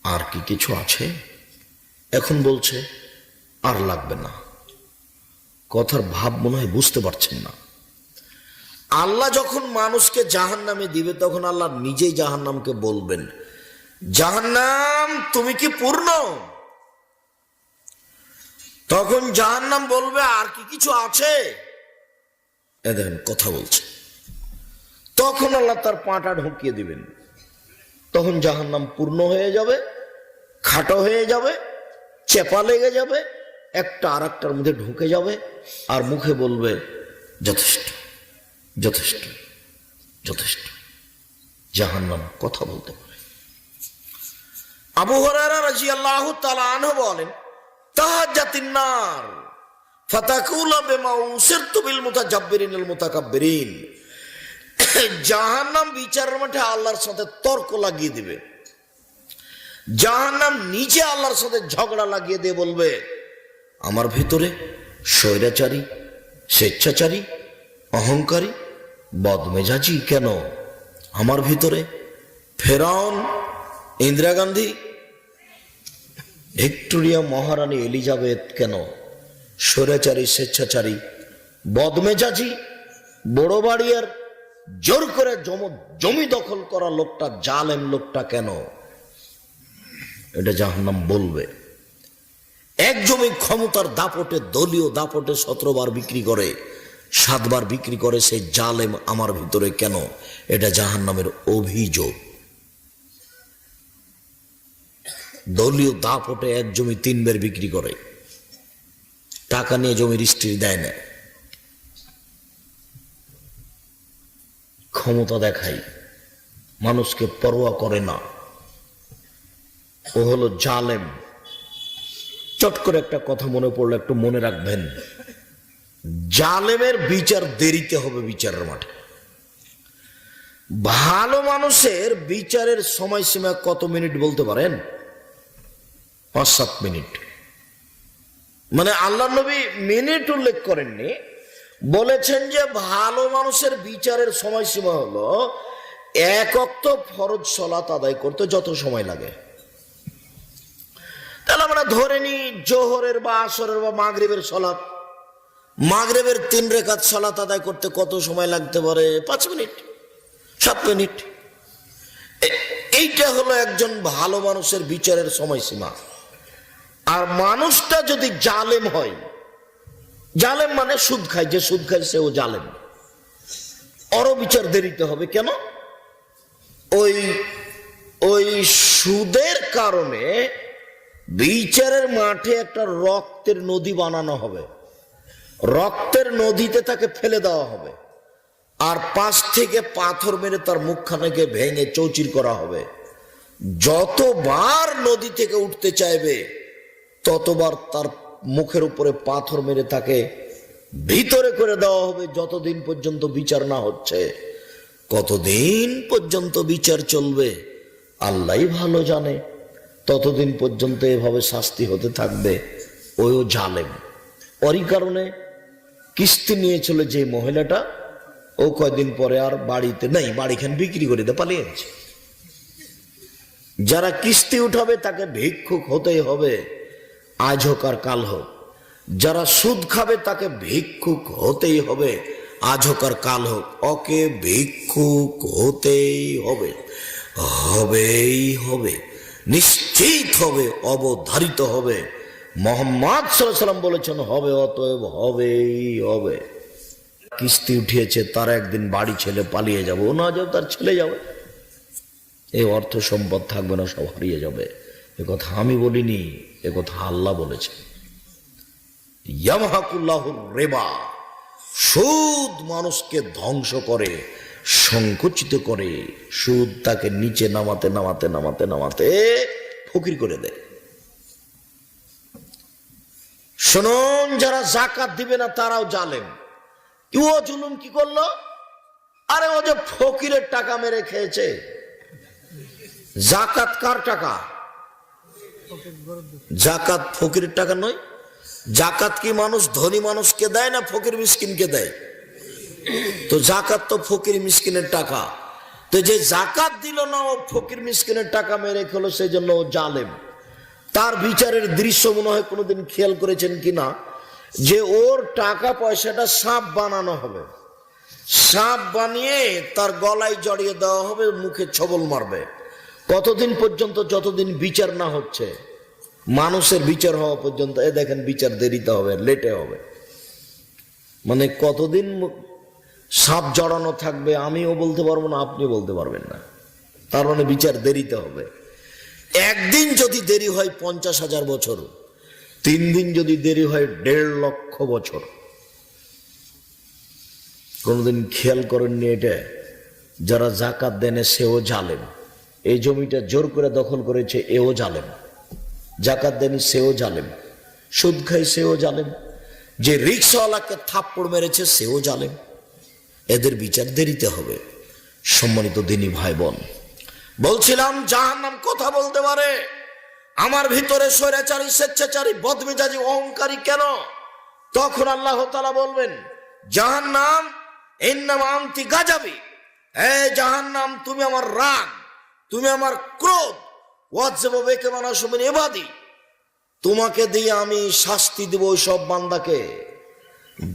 আর কি কিছু আছে, এখন বলছে আর লাগবে না। কথার ভাব মনে হয় বুঝতে পারছেন না। আল্লাহ যখন মানুষকে জাহান্নামে দিবে, তখন আল্লাহ নিজেই জাহান্নামকে বলবেন, জাহান্নাম তুমি কি পূর্ণ? তখন জাহান্নাম বলবে, আর কি কিছু আছে? এ দেখেন কথা বলছে। তখন আল্লাহ তার পাটা ঢুকিয়ে দিবেন, তখন জাহান্নাম পূর্ণ হয়ে যাবে, খাটো হয়ে যাবে, চেপা লেগে যাবে, একটা আর একটার মধ্যে ঢুকে যাবে, আর মুখে বলবে, যথেষ্ট যথেষ্ট যথেষ্ট। জাহান্নাম কথা বলতে পারে। আবু হুরায়রা রাদিয়াল্লাহু তাআলা আনহু বলেন, তাহাজ্জাতিন নার ফাতাকুলা বিমা উসিরতু বিল মুতাজাব্বিরিনিল মুতাকাব্বিরিন, জাহান্নাম বিচারের মাঠে আল্লাহর সাথে তর্ক লাগিয়ে দিবে। জাহান্নাম নিজে আল্লাহর সাথে ঝগড়া লাগিয়ে দিয়ে বলবে, আমার ভিতরে স্বৈরাচারী, স্বেচ্ছাচারী, অহংকারী, বদমেজাজি কেন? আমার ভিতরে ফেরাউন, ইন্দিরা গান্ধী, ভিক্টোরিয়া মহারানী এলিজাবেথ কেন? স্বৈরাচারী, স্বেচ্ছাচারী, বদমেজাজি, বড় বাড়িয়ার জোর করে জমি দখল করা লোকটা, জালেম লোকটা কেন? এটা জাহান্নাম বলবে। এক জমি ক্ষমতার দাপটে, দলীয় দাপটে 17 বার বিক্রি করে, 7 বার বিক্রি করে সেই জালেম আমার ভিতরে কেন? এটা জাহান্নামের অভিযোগ। দলীয় দাপটে এক জমি 3 বার বিক্রি করে, টাকা নিয়ে জমি রেজিস্ট্রি দেয় না, ক্ষমতা দেখায়, মানুষকে পরোয়া করে না, ও হলো জালেম। চট করে একটা কথা মনে পড়লো, একটু মনে রাখবেন, জালেমের বিচার দেরিতে হবে বিচারের মাঠে। ভালো মানুষের বিচারের সময়সীমা কত মিনিট বলতে পারেন? 5-7 মিনিট। মানে আল্লাহ নবী মিনিট উল্লেখ করেননি, বলেছেন যে ভালো মানুষের বিচারের সময়সীমা হলো 1 ওয়াক্ত ফরজ সালাত আদায় করতে যত সময় লাগে। তাহলে আমরা ধরে নি জোহরের বা আসরের বা মাগরিবের সালাত, মাগরিবের 3 রাকাত সালাত আদায় করতে কত সময় লাগতে পারে? 5 মিনিট, 7 মিনিট। এইটা হলো একজন ভালো মানুষের বিচারের সময়সীমা। আর মানুষটা যদি জালেম হয়, জালেম মানে সুদ খায়, যে সুদ খায় সেও জালেম, ওরও বিচার দেরিতে হবে। কেন? ওই সুদের কারণে বিচারের মাঠে একটা রক্তের নদী বানানো হবে, রক্তের নদীতে তাকে ফেলে দেওয়া হবে, আর পাশ থেকে পাথর মেরে তার মুখখানাকে ভেঙে চৌচির করা হবে। যতবার নদী থেকে উঠতে চাইবে ততবার তার মুখের উপরে পাথর মেরে তাকে ভিতরে করে দেওয়া হবে, যতদিন পর্যন্ত বিচার না হচ্ছে। কতদিন পর্যন্ত বিচার চলবে আল্লাহই ভালো জানে, ততদিন পর্যন্ত এভাবে শাস্তি হতে থাকবে। ওইও জালেম। ওরই কারণে কিস্তি নিয়েছিল যে মহিলাটা, ও কয়দিন পরে আর বাড়িতে নেই, বাড়িখান বিক্রি করে দিয়ে পালিয়ে গেছে। যারা কিস্তি উঠাবে তাকে ভিক্ষুক হতেই হবে, আজ হোক আর কাল হোক। যারা সুদ খাবে তাকে ভিক্ষুক হতেই হবে, আজ হোক আর কাল হোক। ওকে ভিক্ষুক হতেই হবে, হবেই হবে, নিশ্চিত হবে, অবধারিত হবে। মুহাম্মদ সাল্লাল্লাহু আলাইহি ওয়াসাল্লাম বলেছেন হবে, অতএব হবেই হবে। কিস্তি উঠিয়েছে, তার একদিন বাড়ি ছেলে পালিয়ে যাবে, ও না যাবে তার ছেলে যাবে, এই অর্থ সম্পদ থাকবে না, সব হারিয়ে যাবে। এ কথা আমি বলিনি, এ কথা আল্লাহ বলেছেন। ইয়ামহাকুল্লাহুর রিবা, সুদ মানুষকে ধ্বংস করে, সংকুচিত করে। সুদ তাকে নিচে নামাতে নামাতে নামাতে নামাতে ফকির করে দেয়। শুনুন, যারা যাকাত দিবে না তারাও জালেম। ও জুলুম কি করলো? আরে ও যে ফকিরের টাকা মেরে খেয়েছে। যাকাত কার টাকা? যাকাত ফকিরের টাকা নয়। যাকাত কি মানুষ ধনী মানুষকে দেয় না ফকির মিসকিনকে দেয়? তো যাকাত তো ফকির মিসকিনের টাকা। তো যে যাকাত দিল না, ও ফকির মিসকিনের টাকা মেরে খেলো, সেই জন্য ও জালেম। তার বিচারের দৃশ্য মনে হয় কোনোদিন খেয়াল করেছেন কিনা, যে ওর টাকা পয়সাটা সাপ বানানো হবে, সাপ বানিয়ে তার গলায় জড়িয়ে দেওয়া হবে, মুখে ছবল মারবে। কতদিন পর্যন্ত? যতদিন বিচার না হচ্ছে। মানুষের বিচার হওয়া পর্যন্ত। এ দেখেন, বিচার দেরিতে হবে, লেটে হবে। মানে কতদিন সাপ জড়ানো থাকবে আমিও বলতে পারবো না, আপনি বলতে পারবেন না। তার মানে বিচার দেরিতে হবে। একদিন যদি দেরি হয় 50,000 বছর, 3 দিন যদি দেরি হয় 1.5 লক্ষ বছর। কোনদিন খেয়াল করেননি এটা? যারা যাকাত দেনে সেও জালেম। এই জমিটা জোর করে দখল করেছে, এও জালেম। যাকাত দেনি সেও জালেম, সুদ খাই সেও জালেম, যে রিক্সাওয়ালাকে থাপ্পড় মেরেছে সেও জালেম। এদের বিচার দেরিতে হবে। সম্মানিত দিনী ভাই বোন, বলছিলাম জাহান্নাম কথা বলতে পারে। আমার ভিতরে স্বৈরাচারী, স্বেচ্ছাচারী, বদমেজাজি, অহংকারী কেন? তখন আল্লাহ তাআলা বলবেন, জাহান্নাম ইন্নামা আনতি গাজাবি, হে জাহান্নাম তুমি আমার রাগ, তুমি আমার ক্রোধ, ওয়াজ্জাবু বিকা মানাসু মিন ইবাদি, তোমাকে দিয়ে আমি শাস্তি দেব ওই সব বান্দাকে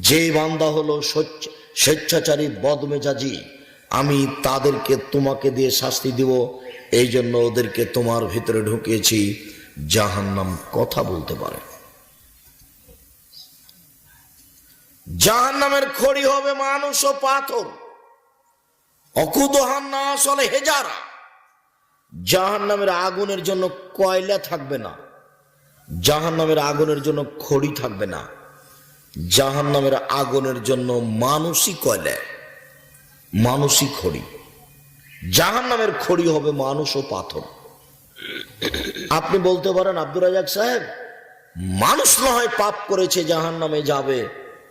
যে বান্দা হলো স্বেচ্ছাচারী, বদমেজাজি। আমি তাদেরকে তোমাকে দিয়ে শাস্তি দিব, এই জন্য ওদেরকে তোমার ভিতরে ঢুকিয়েছি। জাহান্নাম কথা বলতে পারে। জাহান্নামের খড়ি হবে মানুষ ও পাথর। অকুদুহান নাস ওয়াল হিজারা, জাহান্নামের আগুনের জন্য কয়লা থাকবে না, জাহান্নামের আগুনের জন্য খড়ি থাকবে না, জাহান্নামের আগুনের জন্য মানুষই কয়লা, মানুষই খড়ি, জাহান্নামের খড়ি হবে মানুষ ও পাথর। আপনি বলতে পারেন আব্দুর রাজাক সাহেব, মানুষ না হয় পাপ করেছে জাহান্নামে যাবে,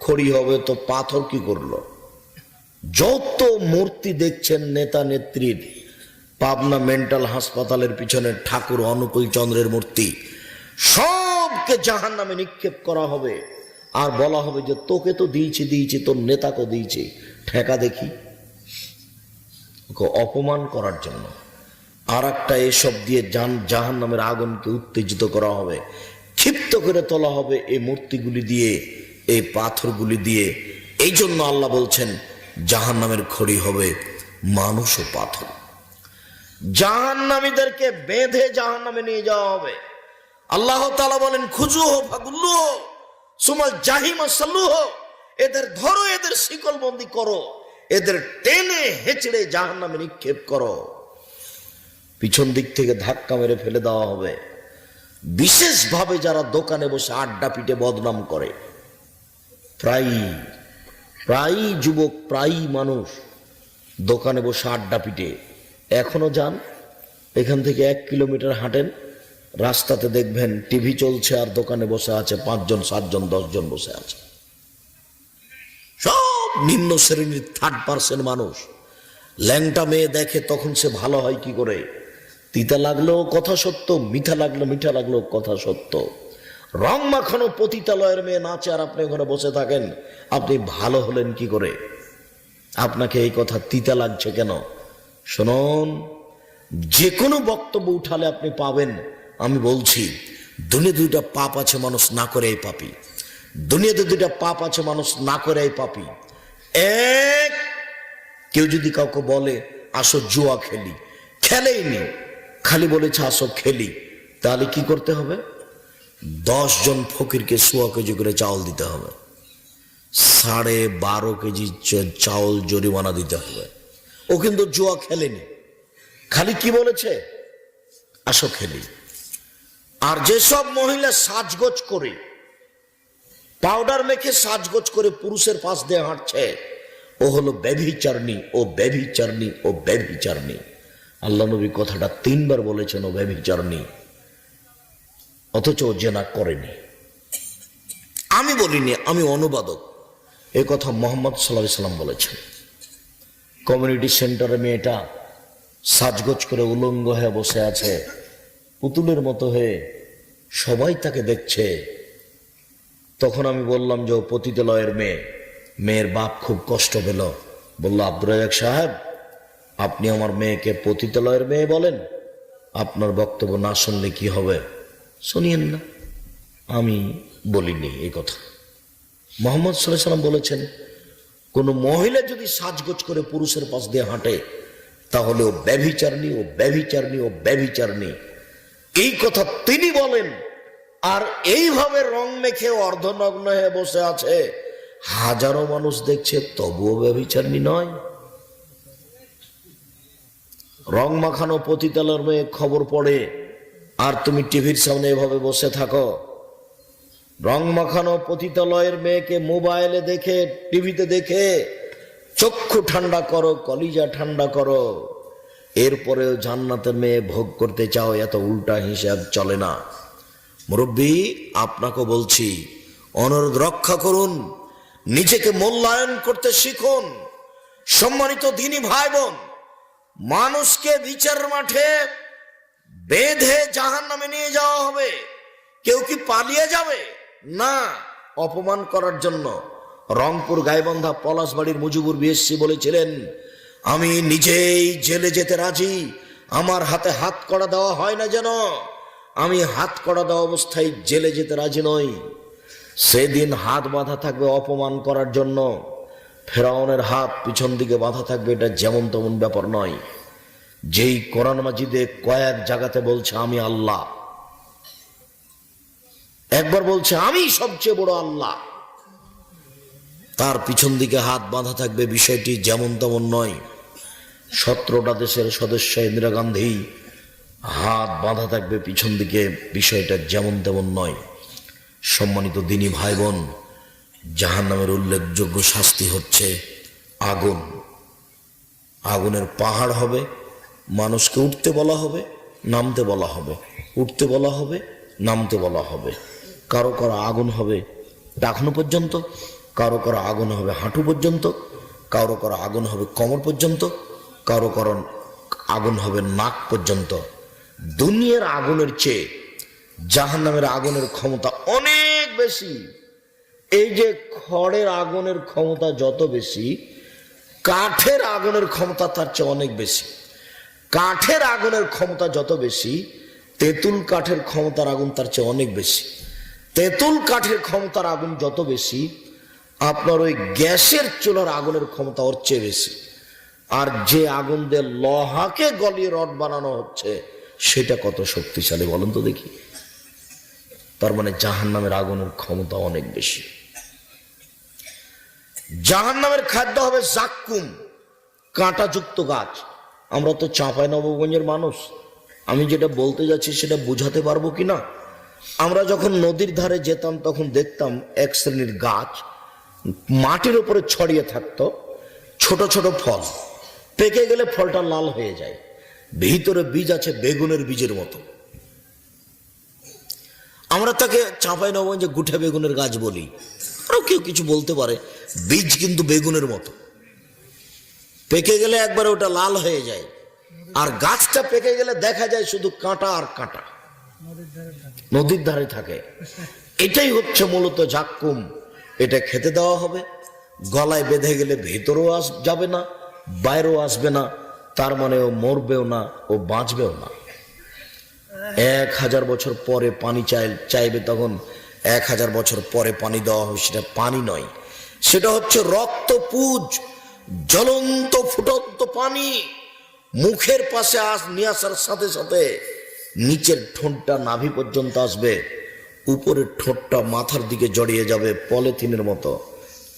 খড়ি হবে তো পাথর কি করলো? যত মূর্তি দেখছেন নেতা নেত্রীর, পাবনা মেন্টাল হাসপাতালের পিছনে ঠাকুর অনুকূল চন্দ্রের মূর্তি, সবকে জাহান্নামে নিক্ষেপ করা হবে। আর বলা হবে যে তোকে তো দিয়েছি, তোর নেতাকে দিয়েছি, ঠেকা দেখি। অপমান করার জন্য আর একটা এসব দিয়ে জাহান্নামের আগুনকে উত্তেজিত করা হবে, ক্ষিপ্ত করে তোলা হবে এই মূর্তিগুলি দিয়ে, এই পাথরগুলি দিয়ে। এই জন্য আল্লাহ বলছেন জাহান্নামের খড়ি হবে মানুষ ও পাথর। জাহান্নামীদেরকে বেঁধে জাহান্নামে নিয়ে যাওয়া হবে। আল্লাহ তাআলা বলেন খুজুহু ফাগুল্লুহু সুমাল জাহিমা সাল্লুহু, এদের ধরো, এদের শিকলবন্দি করো, এদের টেনে হেঁচড়ে জাহান্নামে নিক্ষেপ করো। পিছন দিক থেকে ধাক্কা মেরে ফেলে দেওয়া হবে। বিশেষভাবে যারা দোকানে বসে আড্ডা পিটে বদনাম করে, প্রায় যুবক, প্রায় মানুষ দোকানে বসে আড্ডা পিটে, এখনো যান, এখান থেকে 1 কিলোমিটার হাঁটেন, রাস্তাতে দেখবেন টিভি চলছে আর দোকানে বসে আছে 5 জন 7 জন 10 জন বসে আছে। সব নিম্ন শ্রেণীর 3rd মানুষ। ল্যাংটা মেয়ে দেখে তখন সে ভালো হয় কি করে? তিতা লাগলেও কথা সত্য, মিঠা লাগলেও কথা সত্য। রং মাখানো পতিতালয়ের মেয়ে নাচে আর আপনি ওখানে বসে থাকেন, আপনি ভালো হলেন কি করে? আপনাকে এই কথা তিতা লাগছে কেন? শুনুন, যে কোনো বক্তব্য উঠালে আপনি পাবেন, আমি বলছি দুনিয়াতে 2টা পাপ আছে মানুষ না করে এই পাপী। দুনিয়াতে 2টা পাপ আছে মানুষ না করে এই পাপী। এক, কেউ যদি কাউকে বলে আসো জুয়া খেলি, খেলেইনি, খালি বলেছে আসো খেলি, তাহলে কি করতে হবে? 10 জন ফকিরকে 100 কেজি করে চাউল দিতে হবে, 12.5 কেজি চাউল জরিমানা দিতে হবে। ও কিন্তু জুয়া খেলেনি, খালি কি বলেছে আসো খেলি। আর যেসব মহিলা সাজগোজ করে, পাউডার মেখে সাজগোজ করে পুরুষের পাশ দিয়ে হাঁটছে, ও হলো ব্যভিচারিণী, ও ব্যভিচারিণী, ও ব্যভিচারিণী। আল্লাহ নবী কথাটা 3 বার বলেছেন, ও ব্যভিচারিণী, অথচ ও জেনা করেনি। আমি বলিনি, আমি অনুবাদক। এই কথা মুহাম্মদ সাল্লাল্লাহু আলাইহি সাল্লাম বলেছেন। কমিউনিটি সেন্টারে মেয়েটা সাজগোজ করে উলঙ্গ হয়ে বসে আছে, পুতুলের মতো হয়ে, সবাই তাকে দেখছে। তখন আমি বললাম যে ও পতিতালয়ের মেয়ে। মেয়ের বাপ খুব কষ্ট পেল, বলল আব্দুর রাজাক সাহেব, আপনি আমার মেয়েকে পতিতালয়ের মেয়ে বলেন, আপনার বক্তব্য না শুনলে কি হবে? শুনিয়েন না। আমি বলিনি এই কথা। মুহাম্মদ সাল্লাল্লাহু আলাইহি সাল্লাম বলেছেন কোন মহিলা যদি সাজগোজ করে পুরুষের পাশ দিয়ে হাঁটে, তাহলে ও ব্যভিচারিণী, ও ব্যভিচারিণী, ও ব্যভিচারিণী। এই কথা তিনি বলেন। আর এইভাবে রং মেখে অর্ধনগ্ন হয়ে বসে আছে, হাজারো মানুষ দেখছে, তবুও ব্যভিচারিণী নয়। রং মাখানো পতিতালয়ের মেয়ে খবর পড়ে, আর তুমি টিভির সামনে এভাবে বসে থাকো। রং মাখানো পতিতালয়ের মেয়েকে মোবাইলে দেখে, টিভিতে দেখে চক্ষু ঠান্ডা করো, কলিজা ঠান্ডা করো। এরপরেও জান্নাতের মেয়ে ভোগ করতে চাও, এত উল্টা হিসাব চলে না। মুরব্বী, আপনাকে বলছি, অনুরোধ রক্ষা করুন, নিজেকে মূল্যায়ন করতে শিখুন। সম্মানিত দিনী ভাই বোন, মানুষকে বিচার মাঠে বেঁধে জাহান্নামে নিয়ে যাওয়া হবে। কেউ কি পালিয়ে যাবে? না, অপমান করার জন্য। রংপুর গাইবান্ধা পলাশবাড়ির মুজিবুর বিএসসি বলেছিলেন, আমি নিজেই জেলে যেতে রাজি, আমার হাতে হাত কড়া দেওয়া হয় না যেন, আমি হাত কড়া দেওয়া অবস্থায় জেলে যেতে রাজি নই। সেদিন হাত বাঁধা থাকবে অপমান করার জন্য। ফেরাউনের হাত পিছন দিকে বাঁধা থাকবে, এটা যেমন তেমন ব্যাপার নয়। যেই কোরআন মাজিদে কয়েক জায়গাতে বলছে আমি আল্লাহ, একবার বলছে আমি সবচেয়ে বড় আল্লাহ, তার পিছন দিকে হাত বাঁধা থাকবে, বিষয়টি যেমন তেমন নয়। 17টা দেশের সদস্য ইন্দিরা গান্ধী, হাত বাঁধা থাকবে পিছন দিকে, বিষয়টা যেমন তেমন নয়। সম্মানিত দিনী ভাই বোন, জাহান্নামের উল্লেখযোগ্য শাস্তি হচ্ছে আগুন। আগুনের পাহাড় হবে, মানুষকে উঠতে বলা হবে, নামতে বলা হবে, উঠতে বলা হবে, নামতে বলা হবে। কারো কারো আগুন হবে টাকনো পর্যন্ত, কারো কারো আগুন হবে হাঁটু পর্যন্ত, কারো কারো আগুন হবে কোমর পর্যন্ত, কারো কারো আগুন হবে নাক পর্যন্ত। দুনিয়ার আগুনের চেয়ে জাহান্নামের আগুনের ক্ষমতা অনেক বেশি। এই যে খড়ের আগুনের ক্ষমতা যত বেশি, কাঠের আগুনের ক্ষমতা তার চেয়ে অনেক বেশি। কাঠের আগুনের ক্ষমতা যত বেশি, তেঁতুল কাঠের ক্ষমতার আগুন তার চেয়ে অনেক বেশি। তেঁতুল কাঠের ক্ষমতার আগুন যত বেশি, আপনার ওই গ্যাসের চুলার আগুনের ক্ষমতা ওর চেয়ে বেশি। আর যে আগুন দিয়ে লোহাকে গলিয়ে রড বানানো হচ্ছে, সেটা কত শক্তিশালী বলেন তো দেখি। তার মানে জাহান্নামের আগুনের ক্ষমতা অনেক বেশি। জাহান্নামের খাদ্য হবে জাক্কুম, কাঁটাযুক্ত গাছ। আমরা তো চাঁপাইনবাবগঞ্জের মানুষ, আমি যেটা বলতে যাচ্ছি সেটা বুঝাতে পারবো কিনা। আমরা যখন নদীর ধারে যেতাম তখন দেখতাম এক শ্রেণীর গাছ মাটির উপরে ছড়িয়ে থাকতো, ছোট ছোট ফল, পেকে গেলে ফলটা লাল হয়ে যায়, ভিতরে বীজ আছে বেগুনের বীজের মতো। আমরা তাকে চাঁপাইনবাবগঞ্জে গুঠে বেগুনের গাছ বলি, আরো কেউ কিছু বলতে পারে। বীজ কিন্তু বেগুনের মতো, পেকে গেলে একবার ওটা লাল হয়ে যায়। আর গাছটা পেকে গেলে দেখা যায় শুধু কাঁটা আর কাঁটা, নদীর ধারে থাকে। এটাই হচ্ছে মূলত জাক্কুম। এটা খেতে দেওয়া হবে, গলায় বেঁধে গেলে ভেতরেও যাবে না, বাইরেও আসবে না। তার মানে ও মরবেও না, ও বাঁচবেও না। 1000 বছর পরে পানি চাইবে, তখন 1000 বছর পরে পানি দেওয়া হবে। সেটা পানি নয়, সেটা হচ্ছে রক্তপুঞ্জ, জ্বলন্ত ফুটন্ত পানি। মুখের পাশে নিয়ে আসার সাথে সাথে নিচের ঠোঁটটা নাভি পর্যন্ত আসবে, উপরের ঠোঁটটা মাথার দিকে জড়িয়ে যাবে পলিথিনের মতো।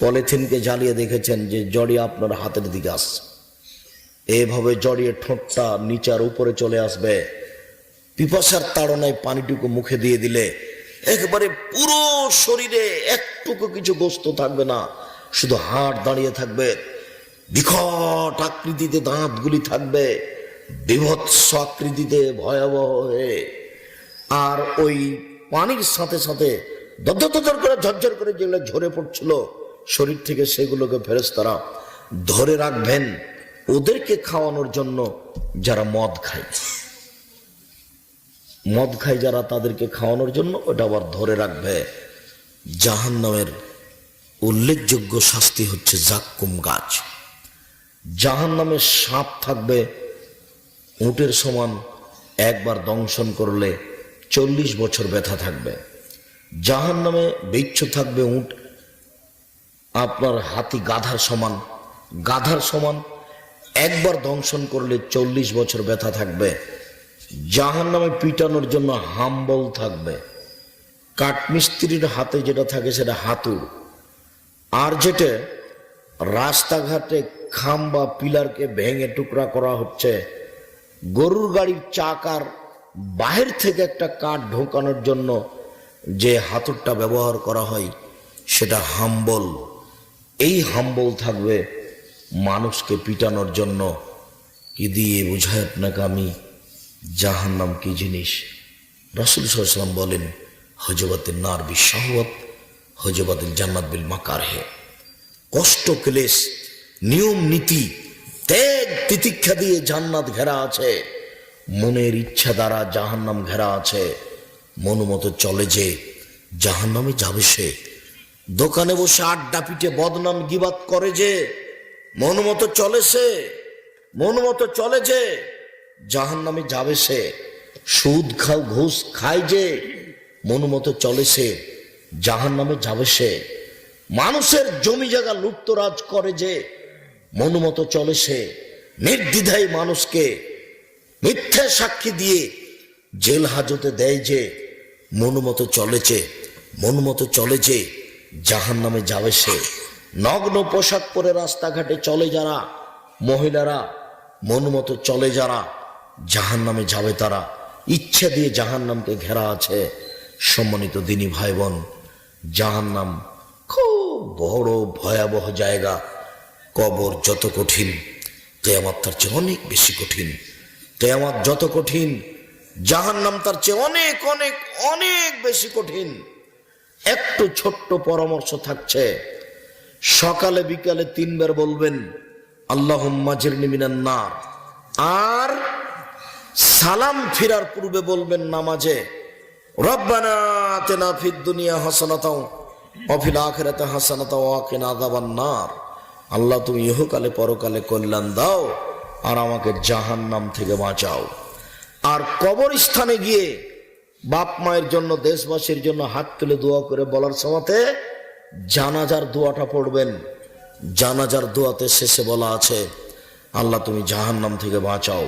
পলিথিনকে জ্বালিয়ে দেখেছেন যে জড়িয়ে আপনার হাতের দিকে আসছে, এভাবে জড়িয়ে ঠোঁটটা নিচে আর উপরে চলে আসবে। পিপাসার তাড়নায় পানিটুকু মুখে দিয়ে দিলে একবারে পুরো শরীরে একটুকু কিছু গোস্ত থাকবে না, শুধু হাড় দাঁড়িয়ে থাকবে। বিকট আকৃতিতে দাঁতগুলি থাকবে, বিভৎস আকৃতিতে ভয়াবহ হয়ে। আর ওই পানির সাথে সাথে দর করে ঝরঝর করে যেগুলো ঝরে পড়ছিল শরীর থেকে, সেগুলোকে ফেরেশতারা ধরে রাখবেন ওদেরকে খাওয়ানোর জন্য। যারা মদ খায় যারা, তাদেরকে খাওয়ানোর জন্য ওটা আবার ধরে রাখবে। জাহান্নামের উল্লেখযোগ্য শাস্তি হচ্ছে জাক্কুম গাছ। জাহান্নামের সাপ থাকবে উটের সমান, একবার দংশন করলে 40 বছর ব্যথা থাকবে। জাহান্নামে বিচ্ছু থাকবে উট আপনার হাতি গাধার সমান, একবার দংশন করলে 40 বছর ব্যথা থাকবে। জাহান্নামে পিটানোর জন্য হাম্বল থাকবে, কাঠমিস্ত্রির হাতে যেটা থাকে সেটা হাতুড়। আর যেটা রাস্তাঘাটে খাম্বা পিলারকে ভেঙে টুকরা করা হচ্ছে, গরুর গাড়ির চাকার বাহির থেকে একটা কাঠ ঢোকানোর জন্য যে হাতুড়টা ব্যবহার করা হয় সেটা হাম্বল। এই হাম্বল থাকবে মানুষকে পিটানোর জন্য। কি দিয়ে বুঝায় আপনাকে আমি জাহান্নাম কি জিনিস? রাসূল সাল্লাল্লাহু আলাইহি ওয়াসাল্লাম বলেন, হুজবাতিন নার বিশ-শাহওয়াত, হুজবাতিল জান্নাত বিল মাকারহে। কষ্ট, ক্লেশ, নিয়ম নীতি, ত্যাগ তিতিক্ষা দিয়ে জান্নাত ঘেরা আছে, মনের ইচ্ছা দ্বারা জাহান্নাম ঘেরা আছে। মন মতো চলে যে জাহান্নামে যাবে সে। দোকানে বসে আড্ডা পিটে বদনাম গিবাত করে যে, মন মতো চলে যে জাহান্নামে যাবে সে। সুদ ঘুষ খায় যে, মন মতো চলে সে জাহান্নামে যাবে সে। মানুষের জমি জায়গা লুপ্তরাজ করে যে, মন মতো চলে সে। নির্দ্বিধায় মানুষকে মিথ্যা সাক্ষী দিয়ে জেল হাজতে দেয় যে, মন মতো চলে যে জাহান্নামে যাবে সে। নগ্ন পোশাক পরে রাস্তাঘাটে চলে যারা মহিলারা, মন মতো চলে যারা, জাহান্নামে যাবে তারা। ইচ্ছা দিয়ে জাহান্নামকে ঘেরা আছে। সম্মানিত দিনী ভাই বোন, জাহান্নাম খুব বড় ভয়াবহ জায়গা। কবর যত কঠিন কিয়ামত তার চেয়ে অনেক বেশি কঠিন। কিয়ামত যত কঠিন, জাহান্নাম তার চেয়ে অনেক অনেক অনেক বেশি কঠিন। একটু ছোট্ট পরামর্শ থাকছে, সকালে বিকালে 3 বার বলবেন আল্লাহুম্মা জিরনি মিনান নার। আর সালাম ফিরার পূর্বে বলবেন নামাজে রব্বানা আতিনা ফিদ দুনিয়া হাসানাতাও ওয়া ফিল আখিরাতি হাসানাতাও ওয়া কিনা আযাবান নার। আল্লাহ তুমি ইহকালে পরকালে কল্যাণ দাও আর আমাকে জাহান্নাম থেকে বাঁচাও। আর কবরস্থানে গিয়ে বাপ মায়ের জন্য, দেশবাসীর জন্য হাত তুলে দোয়া করে বলার সময়তে জানাজার দোয়াটা পড়বেন। জানাজার দোয়াতে শেষে বলা আছে আল্লাহ তুমি জাহান্নাম থেকে বাঁচাও।